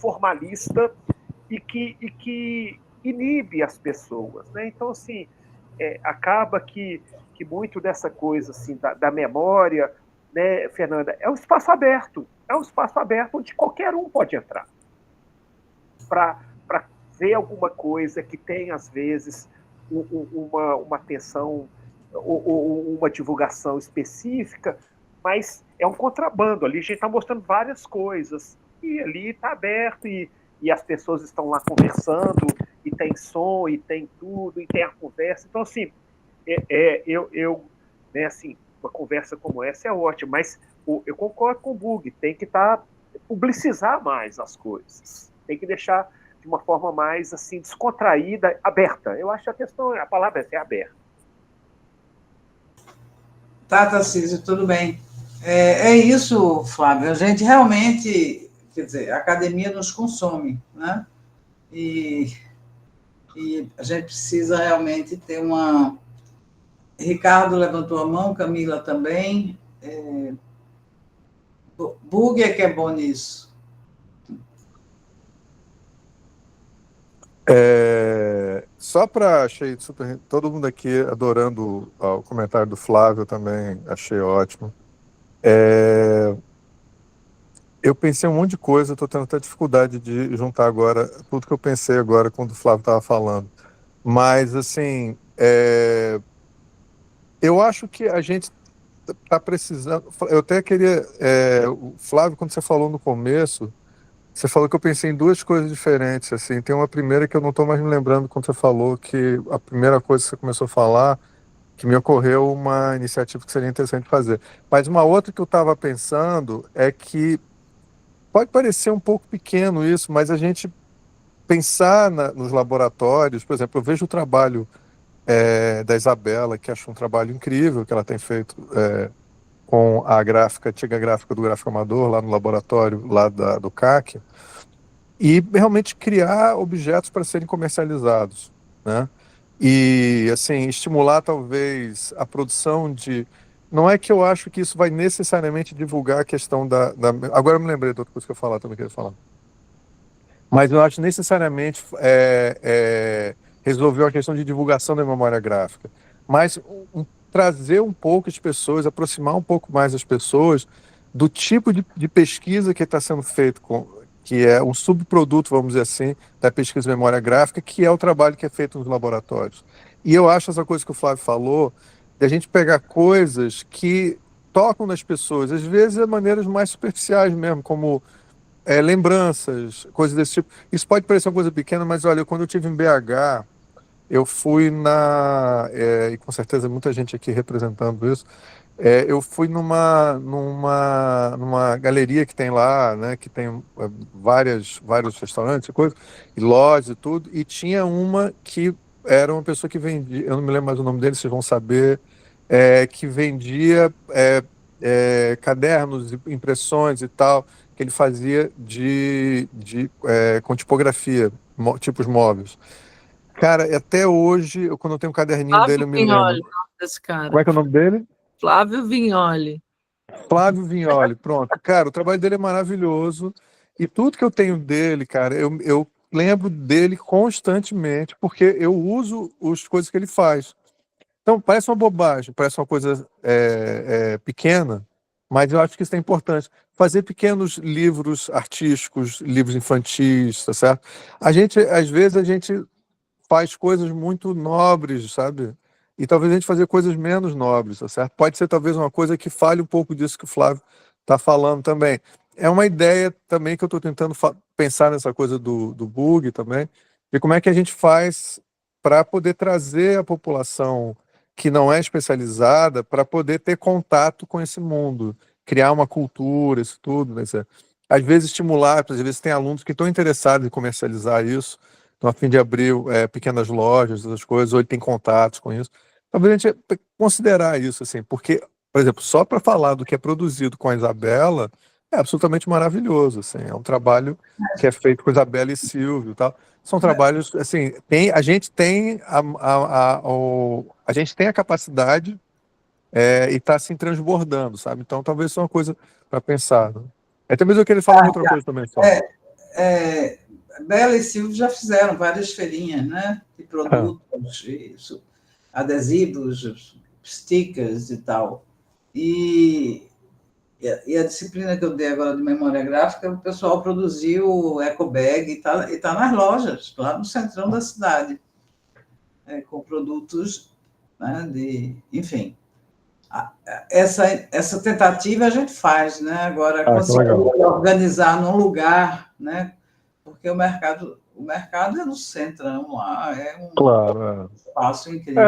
formalista e que inibe as pessoas, né? Então, assim, acaba que muito dessa coisa assim, da memória, né, Fernanda, é um espaço aberto onde qualquer um pode entrar para ver alguma coisa que tem, às vezes, uma atenção ou uma divulgação específica, mas é um contrabando. Ali a gente está mostrando várias coisas, e ali está aberto, e as pessoas estão lá conversando, e tem som, e tem tudo, e tem a conversa. Então, assim, né, assim, uma conversa como essa é ótima, mas eu concordo com o Bug, tem que publicizar mais as coisas, tem que deixar de uma forma mais assim descontraída, aberta. Eu acho que a palavra é aberta. Tá, Tarcísio, tudo bem. É isso, Flávio. A gente realmente, quer dizer, a academia nos consome, né? E a gente precisa realmente ter uma... Ricardo levantou a mão, Camila também. Bug é que é bom nisso. Só para... Achei super... Todo mundo aqui adorando o comentário do Flávio também, achei ótimo. Eu pensei um monte de coisa, estou tendo até dificuldade de juntar agora tudo que eu pensei agora quando o Flávio estava falando. Mas, assim, eu acho que a gente está precisando... Eu até queria... Flávio, quando você falou no começo, você falou que eu pensei em duas coisas diferentes. Assim. Tem uma primeira que eu não estou mais me lembrando quando você falou, que a primeira coisa que você começou a falar, que me ocorreu uma iniciativa que seria interessante fazer. Mas uma outra que eu estava pensando é que pode parecer um pouco pequeno isso, mas a gente pensar nos laboratórios, por exemplo, eu vejo o trabalho da Isabela, que acho um trabalho incrível que ela tem feito com a antiga gráfica do Gráfico Amador, lá no laboratório lá do CAC, e realmente criar objetos para serem comercializados, né? E, assim, estimular talvez a produção de... Não é que eu acho que isso vai necessariamente divulgar a questão Agora eu me lembrei de outra coisa que eu falar, também queria falar. Mas eu acho necessariamente resolver a questão de divulgação da memória gráfica. Mas trazer um pouco as pessoas, aproximar um pouco mais as pessoas do tipo de pesquisa que está sendo feito, que é um subproduto, vamos dizer assim, da pesquisa de memória gráfica, que é o trabalho que é feito nos laboratórios. E eu acho essa coisa que o Flávio falou, de a gente pegar coisas que tocam nas pessoas, às vezes de maneiras mais superficiais mesmo, como lembranças, coisas desse tipo. Isso pode parecer uma coisa pequena, mas olha, quando eu estive em BH, eu fui e com certeza muita gente aqui representando isso, eu fui numa galeria que tem lá, né, que tem vários restaurantes e coisas, e lojas e tudo, e tinha uma que era uma pessoa que vendia, eu não me lembro mais o nome dele, vocês vão saber, que vendia cadernos, impressões e tal, que ele fazia com tipografia, tipos móveis. Cara, até hoje, quando eu tenho um caderninho dele, Flávio eu me Vignoli, lembro. o nome desse cara. Como é que é o nome dele? Flávio Vignoli. Flávio Vignoli, pronto. Cara, o trabalho dele é maravilhoso. E tudo que eu tenho dele, cara, eu lembro dele constantemente, porque eu uso as coisas que ele faz. Então, parece uma bobagem, parece uma coisa pequena, mas eu acho que isso é importante. Fazer pequenos livros artísticos, livros infantis, tá certo? Às vezes, a gente faz coisas muito nobres, sabe? E talvez a gente fazer coisas menos nobres, tá certo? Pode ser talvez uma coisa que fale um pouco disso que o Flávio está falando também. É uma ideia também que eu estou tentando pensar nessa coisa do bug também, de como é que a gente faz para poder trazer a população que não é especializada para poder ter contato com esse mundo, criar uma cultura, isso tudo, né? Às vezes estimular, às vezes tem alunos que estão interessados em comercializar isso, estão a fim de abrir pequenas lojas, essas coisas, ou ele tem contatos com isso. Talvez a gente considerar isso, assim, porque, por exemplo, só para falar do que é produzido com a Isabela, é absolutamente maravilhoso, assim, é um trabalho que é feito com a Isabela e Silvio e tal. São trabalhos, assim, a gente tem a gente tem a capacidade e está assim transbordando, sabe? Então talvez seja uma coisa para pensar, né? Até mesmo eu queria falar uma outra coisa também, só. Bela e Silvio já fizeram várias feirinhas, né? De produtos, isso, adesivos, stickers e tal. E a disciplina que eu dei agora de memória gráfica, o pessoal produziu o ecobag e tá nas lojas, lá no centrão da cidade, com produtos, né, enfim. Essa tentativa a gente faz, né? Agora, conseguir organizar num lugar, né? Porque o mercado é no centrão lá, Claro, espaço incrível.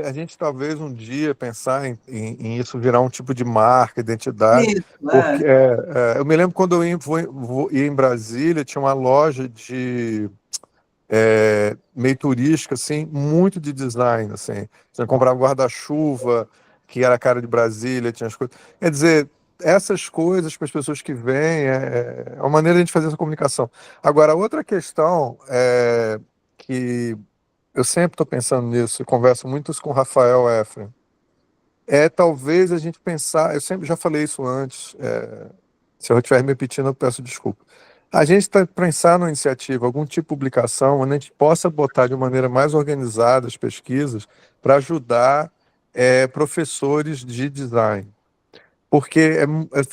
A gente talvez um dia pensar em isso virar um tipo de marca, identidade. Isso, porque, eu me lembro quando eu ia em Brasília, tinha uma loja de meio turística, assim, muito de design, assim. Você comprava guarda-chuva, que era a cara de Brasília, tinha as coisas. Quer dizer, essas coisas para as pessoas que vêm é uma maneira de a gente fazer essa comunicação. Agora, outra questão que eu sempre estou pensando nisso, e converso muito isso com o Rafael Efren, talvez a gente pensar, eu sempre já falei isso antes, se eu estiver me repetindo, eu peço desculpa. A gente está pensando numa iniciativa, algum tipo de publicação, onde a gente possa botar de maneira mais organizada as pesquisas para ajudar professores de design. Porque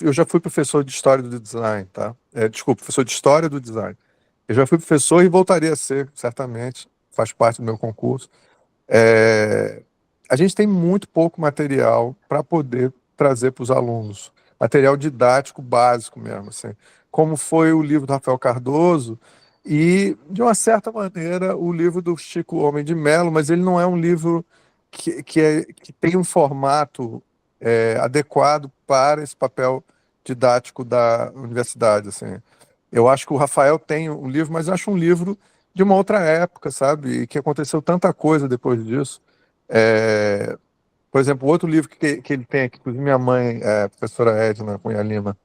eu já fui professor de história do design, tá? Desculpa, professor de história do design. Eu já fui professor e voltaria a ser, certamente, faz parte do meu concurso. A gente tem muito pouco material para poder trazer para os alunos, material didático básico mesmo, assim, como foi o livro do Rafael Cardoso e, de uma certa maneira, o livro do Chico Homem de Melo, mas ele não é um livro que tem um formato adequado para esse papel didático da universidade, assim. Eu acho que o Rafael tem um livro, mas eu acho um livro de uma outra época, sabe? E que aconteceu tanta coisa depois disso. Por exemplo, outro livro que ele tem, que inclusive minha mãe, a professora Edna Cunha Lima,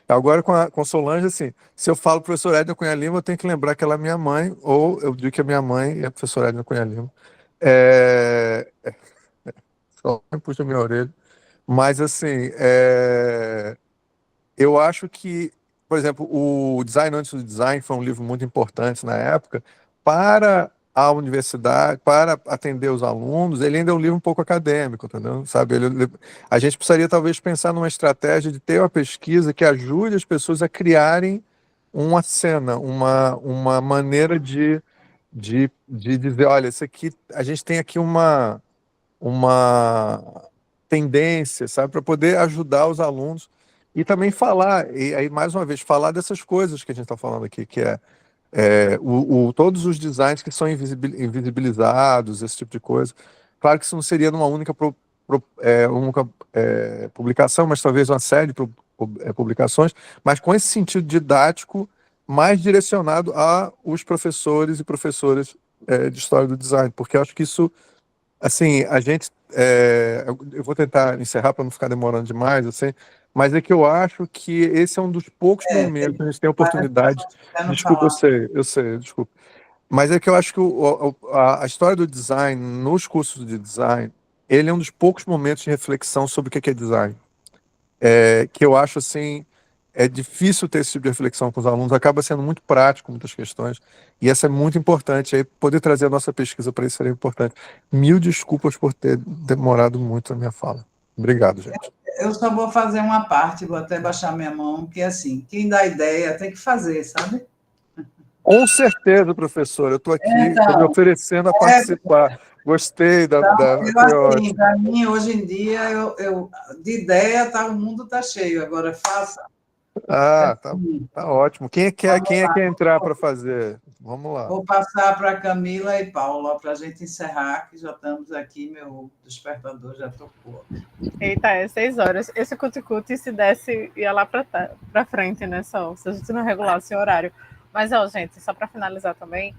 agora com Solange, assim, se eu falo professora Edna Cunha Lima, eu tenho que lembrar que ela é minha mãe, ou eu digo que a minha mãe é a professora Edna Cunha Lima. Só puxa minha orelha. Mas, assim, eu acho que, por exemplo, o Design Antes do Design foi um livro muito importante na época para à universidade, para atender os alunos, ele ainda é um livro um pouco acadêmico, entendeu? Sabe? A gente precisaria talvez pensar numa estratégia de ter uma pesquisa que ajude as pessoas a criarem uma cena, uma maneira de dizer, olha, isso aqui, a gente tem aqui uma tendência, sabe, para poder ajudar os alunos e também falar, e aí mais uma vez, falar dessas coisas que a gente está falando aqui, que todos os designs que são invisibilizados, esse tipo de coisa. Claro que isso não seria numa única publicação, mas talvez uma série de publicações, mas com esse sentido didático mais direcionado a os professores e professoras de história do design, porque eu acho que isso, assim, a gente, eu vou tentar encerrar para não ficar demorando demais, assim, mas é que eu acho que esse é um dos poucos momentos que a gente tem a oportunidade. Desculpa, eu sei, desculpa. Mas é que eu acho que a história do design, nos cursos de design, ele é um dos poucos momentos de reflexão sobre o que é design. Que eu acho, assim, é difícil ter esse tipo de reflexão com os alunos, acaba sendo muito prático, muitas questões, e essa é muito importante, aí poder trazer a nossa pesquisa para isso seria importante. Mil desculpas por ter demorado muito na minha fala. Obrigado, gente. Eu só vou fazer uma parte, vou até baixar minha mão, que é assim, quem dá ideia tem que fazer, sabe? Com certeza, professor, eu estou aqui me oferecendo a participar. Gostei da assim, para mim, hoje em dia, de ideia, o mundo está cheio, agora faça. Tá ótimo. Quem quer entrar para fazer? Vamos lá. Vou passar para Camila e Paula para a gente encerrar, que já estamos aqui, meu despertador já tocou. Eita, 6 horas. Esse cuti-cuti, se desse, ia lá para frente, né, Sol? Se a gente não regulasse o horário. Mas, gente, só para finalizar também,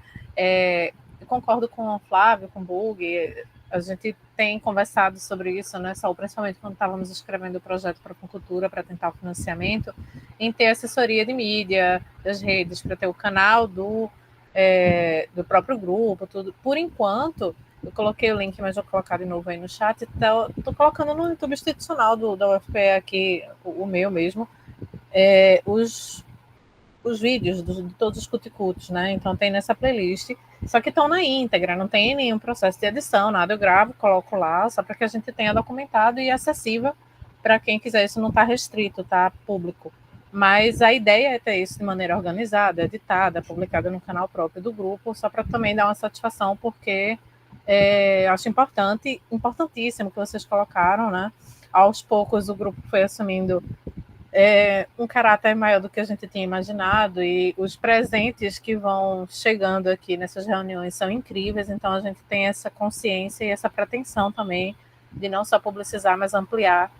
eu concordo com o Flávio, com o Bug, a gente tem conversado sobre isso, né, Sol, principalmente quando estávamos escrevendo o projeto para a cultura, para tentar o financiamento, em ter assessoria de mídia, das redes, para ter o canal do próprio grupo, tudo. Por enquanto, eu coloquei o link, mas vou colocar de novo aí no chat, estou colocando no YouTube institucional da UFPE aqui, o meu mesmo, os vídeos de todos os cuti-cutis, né? Então tem nessa playlist, só que estão na íntegra, não tem nenhum processo de edição, nada, eu gravo, coloco lá, só para que a gente tenha documentado e acessível para quem quiser, isso não está restrito, tá público. Mas a ideia é ter isso de maneira organizada, editada, publicada no canal próprio do grupo, só para também dar uma satisfação, porque acho importantíssimo que vocês colocaram, né? Aos poucos o grupo foi assumindo um caráter maior do que a gente tinha imaginado, e os presentes que vão chegando aqui nessas reuniões são incríveis, então a gente tem essa consciência e essa pretensão também de não só publicizar, mas ampliar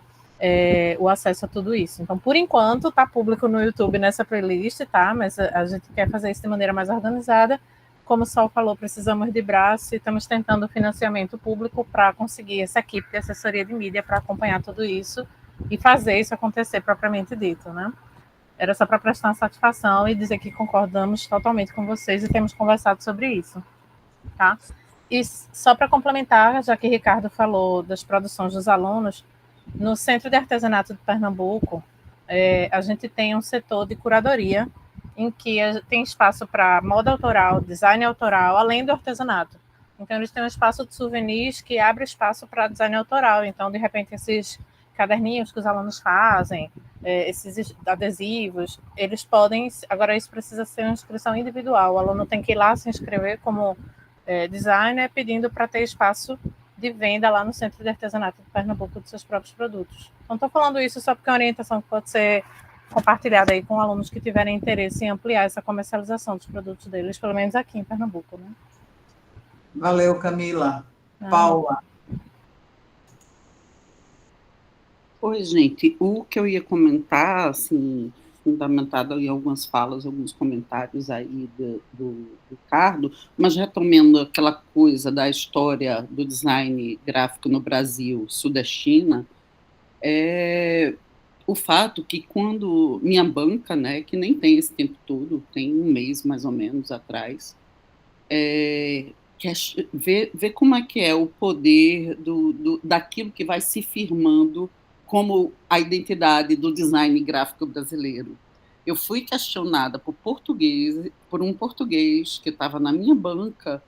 o acesso a tudo isso. Então, por enquanto, está público no YouTube nessa playlist, tá? Mas a gente quer fazer isso de maneira mais organizada. Como o Sol falou, precisamos de braço e estamos tentando financiamento público para conseguir essa equipe de assessoria de mídia para acompanhar tudo isso e fazer isso acontecer propriamente dito, né? Era só para prestar uma satisfação e dizer que concordamos totalmente com vocês e temos conversado sobre isso, tá? E só para complementar, já que Ricardo falou das produções dos alunos, no Centro de Artesanato de Pernambuco, a gente tem um setor de curadoria em que tem espaço para moda autoral, design autoral, além do artesanato. Então, eles têm um espaço de souvenirs que abre espaço para design autoral. Então, de repente, esses caderninhos que os alunos fazem, esses adesivos, eles podem... Agora, isso precisa ser uma inscrição individual. O aluno tem que ir lá se inscrever como designer, pedindo para ter espaço de venda lá no Centro de Artesanato de Pernambuco de seus próprios produtos. Então, estou falando isso só porque é uma orientação que pode ser compartilhada aí com alunos que tiverem interesse em ampliar essa comercialização dos produtos deles, pelo menos aqui em Pernambuco, né? Valeu, Camila. Paula. Oi, gente. O que eu ia comentar, assim, fundamentado em algumas falas, alguns comentários aí do Ricardo, mas retomando aquela coisa da história do design gráfico no Brasil sudestina, o fato que quando minha banca, né, que nem tem esse tempo todo, tem um mês mais ou menos atrás, ver como é que é o poder daquilo que vai se firmando como a identidade do design gráfico brasileiro. Eu fui questionada por um português que estava na minha banca,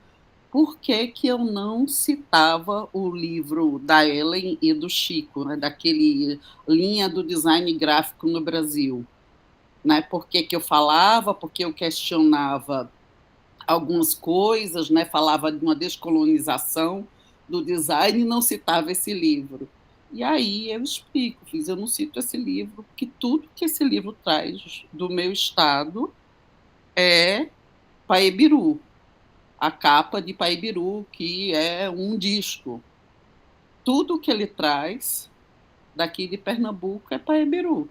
por que eu não citava o livro da Ellen e do Chico, né, daquele linha do design gráfico no Brasil. Né? Por que eu falava, porque eu questionava algumas coisas, né? Falava de uma descolonização do design e não citava esse livro. E aí eu explico, eu não cito esse livro, porque tudo que esse livro traz do meu estado é Paebiru, a capa de Paebiru, que é um disco. Tudo que ele traz daqui de Pernambuco é Paebiru.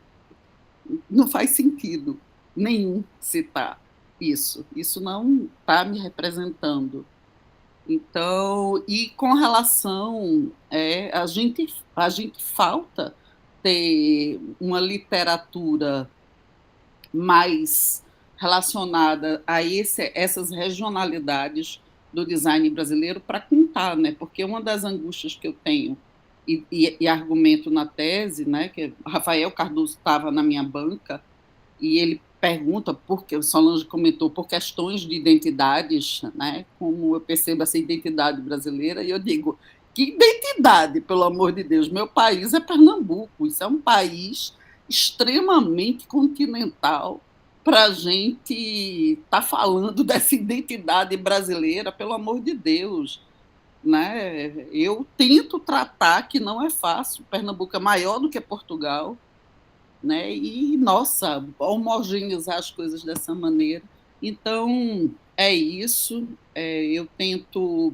Não faz sentido nenhum citar isso. Isso não está me representando. Então, e com relação, a gente falta ter uma literatura mais relacionada a essas regionalidades do design brasileiro para contar, né? Porque uma das angústias que eu tenho e argumento na tese, né, que Rafael Cardoso estava na minha banca e ele pergunta, porque o Solange comentou, por questões de identidades, né, como eu percebo essa identidade brasileira, e eu digo, que identidade, pelo amor de Deus? Meu país é Pernambuco, isso é um país extremamente continental para a gente estar falando dessa identidade brasileira, pelo amor de Deus. Né? Eu tento tratar que não é fácil. Pernambuco é maior do que Portugal, né? E, nossa, homogeneizar as coisas dessa maneira. Então, é isso. Eu tento...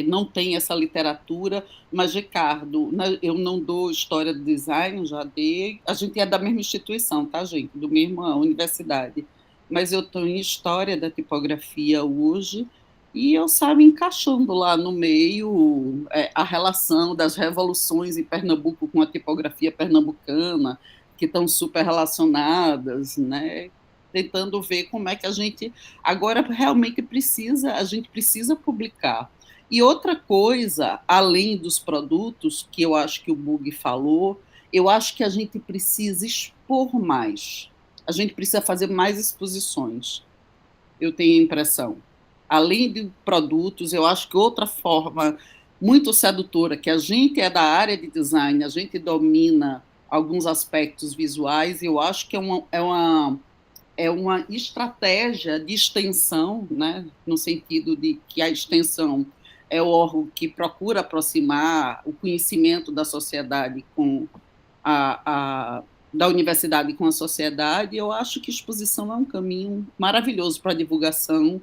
não tem essa literatura, mas, Ricardo, eu não dou história do design, já dei. A gente é da mesma instituição, tá, gente? Do mesma universidade. Mas eu estou em história da tipografia hoje, e eu saio encaixando lá no meio a relação das revoluções em Pernambuco com a tipografia pernambucana, que estão super relacionadas, né? Tentando ver como é que a gente agora realmente a gente precisa publicar. E outra coisa, além dos produtos, que eu acho que o Bug falou, eu acho que a gente precisa expor mais. A gente precisa fazer mais exposições. Eu tenho a impressão. Além de produtos, eu acho que outra forma muito sedutora, que a gente é da área de design, a gente domina alguns aspectos visuais, eu acho que é uma estratégia de extensão, né, no sentido de que a extensão é o órgão que procura aproximar o conhecimento da sociedade com da universidade com a sociedade. Eu acho que exposição é um caminho maravilhoso para a divulgação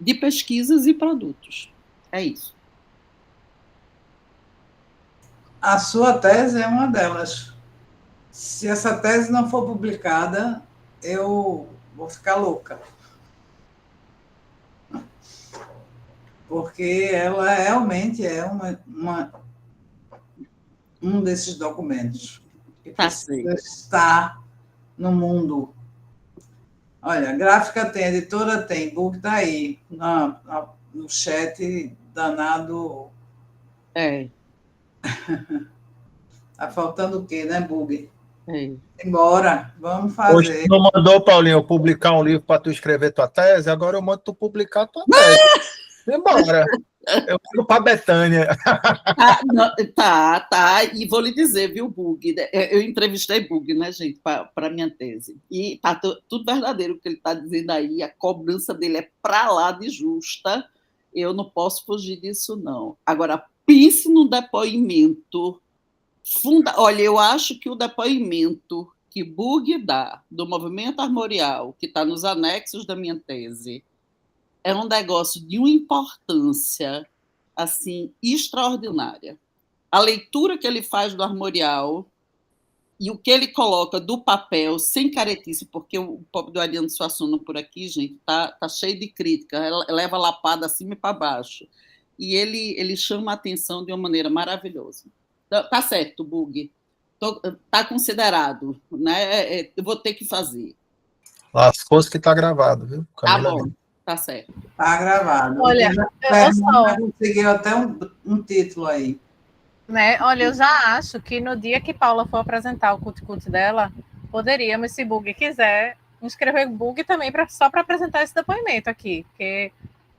de pesquisas e produtos. É isso. A sua tese é uma delas. Se essa tese não for publicada, eu vou ficar louca. Porque ela realmente é um desses documentos que precisa estar no mundo. Olha, gráfica tem, editora tem, Bug está aí, no chat danado. Está faltando o quê, né, Bug? Embora, vamos fazer. Hoje tu não mandou, Paulinho, eu publicar um livro para tu escrever tua tese, agora eu mando tu publicar tua tese. Embora. Eu fico para Betânia. Tá. E vou lhe dizer, viu, Bug? Eu entrevistei Bug, né, gente, para minha tese. E tá tudo verdadeiro o que ele está dizendo aí. A cobrança dele é para lá de justa. Eu não posso fugir disso, não. Agora, pense no depoimento. Olha, eu acho que o depoimento que Bug dá do movimento armorial, que está nos anexos da minha tese, é um negócio de uma importância assim extraordinária. A leitura que ele faz do armorial e o que ele coloca do papel, sem caretice, porque o pobre do Ariano Suassuna por aqui, gente, tá cheio de crítica, leva lapada acima e para baixo. E ele chama a atenção de uma maneira maravilhosa. Tá certo, Bug. Tá considerado, né? Eu vou ter que fazer. Lascou-se que tá gravado, viu? Camila, tá bom. Tá certo. Tá gravado. Olha, conseguiu até um título aí. Né? Olha, eu já acho que no dia que Paula for apresentar o Cut dela, poderíamos, se Bug quiser, inscrever Bug também só para apresentar esse depoimento aqui, porque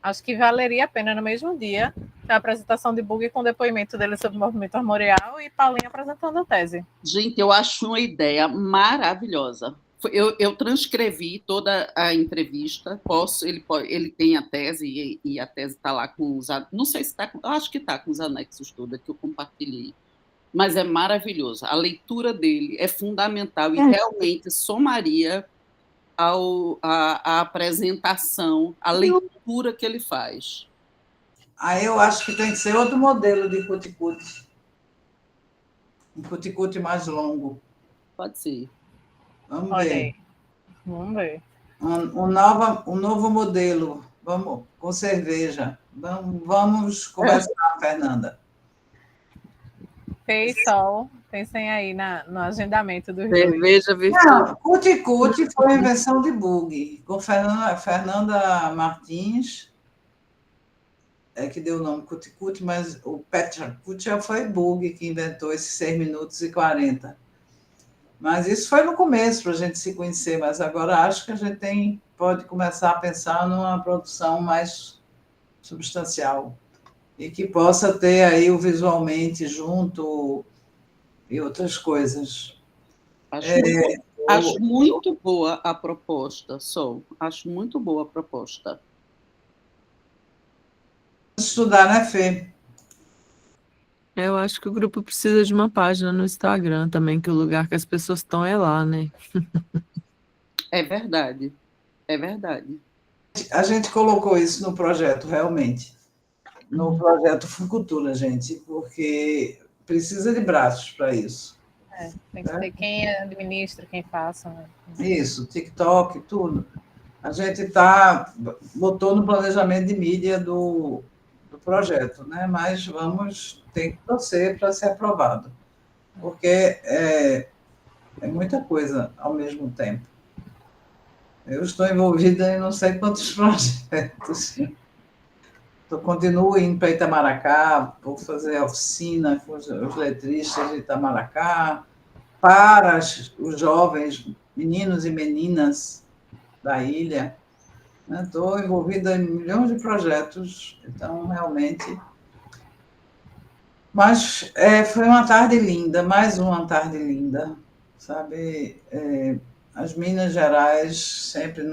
Acho que valeria a pena no mesmo dia a apresentação de bug com depoimento dele sobre o movimento armorial e Paulinho apresentando a tese. Gente, eu acho uma ideia maravilhosa. Eu transcrevi toda a entrevista. Ele tem a tese e a tese está lá com os, não sei se está, acho que está com os anexos todos que eu compartilhei. Mas é maravilhoso. A leitura dele é fundamental e realmente somaria a apresentação, a leitura que ele faz. Aí eu acho que tem que ser outro modelo de cuticute. Um cuticute mais longo. Pode ser. Vamos Olha ver. aí. Vamos ver. Um novo modelo. Vamos, com cerveja. Vamos conversar, Fernanda. Fez sol. Pensem aí no agendamento do Cerveja virtual. Não, cuticute foi a invenção de bug. Com Fernanda Martins, que deu o nome cuticute, mas o Petra Kutcher foi bug que inventou esses 6 minutos e 40. Mas isso foi no começo para a gente se conhecer, mas agora acho que a gente pode começar a pensar numa produção mais substancial e que possa ter aí o visualmente junto e outras coisas. Acho muito boa a proposta, Sol. Acho muito boa a proposta. Estudar, né, Fê? Eu acho que o grupo precisa de uma página no Instagram também, que o lugar que as pessoas estão é lá, né? É verdade. É verdade. A gente colocou isso no projeto, realmente. No projeto Fucultura, gente, porque precisa de braços para isso. Tem que ter quem administra, quem faça. Né? Isso, TikTok, tudo. A gente botou no planejamento de mídia do projeto, né? Mas tem que torcer para ser aprovado, porque é muita coisa ao mesmo tempo. Eu estou envolvida em não sei quantos projetos. Eu continuo indo para Itamaracá, vou fazer oficina com os letristas de Itamaracá, para os jovens, meninos e meninas da ilha. Estou envolvida em milhões de projetos, então, realmente... Mas foi uma tarde linda, mais uma tarde linda, sabe? As Minas Gerais sempre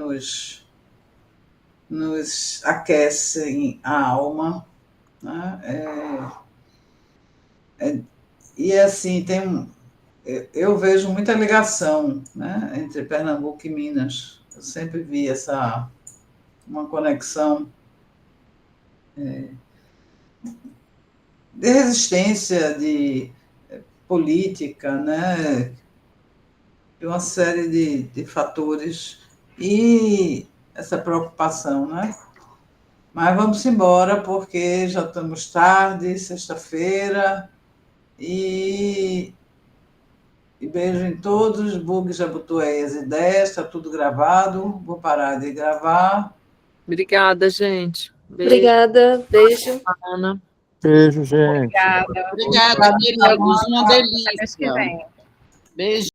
nos aquecem a alma, né? E, assim, eu vejo muita ligação, né, entre Pernambuco e Minas. Eu sempre vi uma conexão de resistência, de política, né, de uma série de fatores e essa preocupação, né? Mas vamos embora, porque já estamos tarde, sexta-feira, e beijo em todos. Bug já botou aí as ideias, está tudo gravado, vou parar de gravar. Obrigada, gente. Beijo. Obrigada, beijo. Ana. Beijo, gente. Obrigada. Obrigada, queridos. Uma delícia. Até mês que vem. Beijo.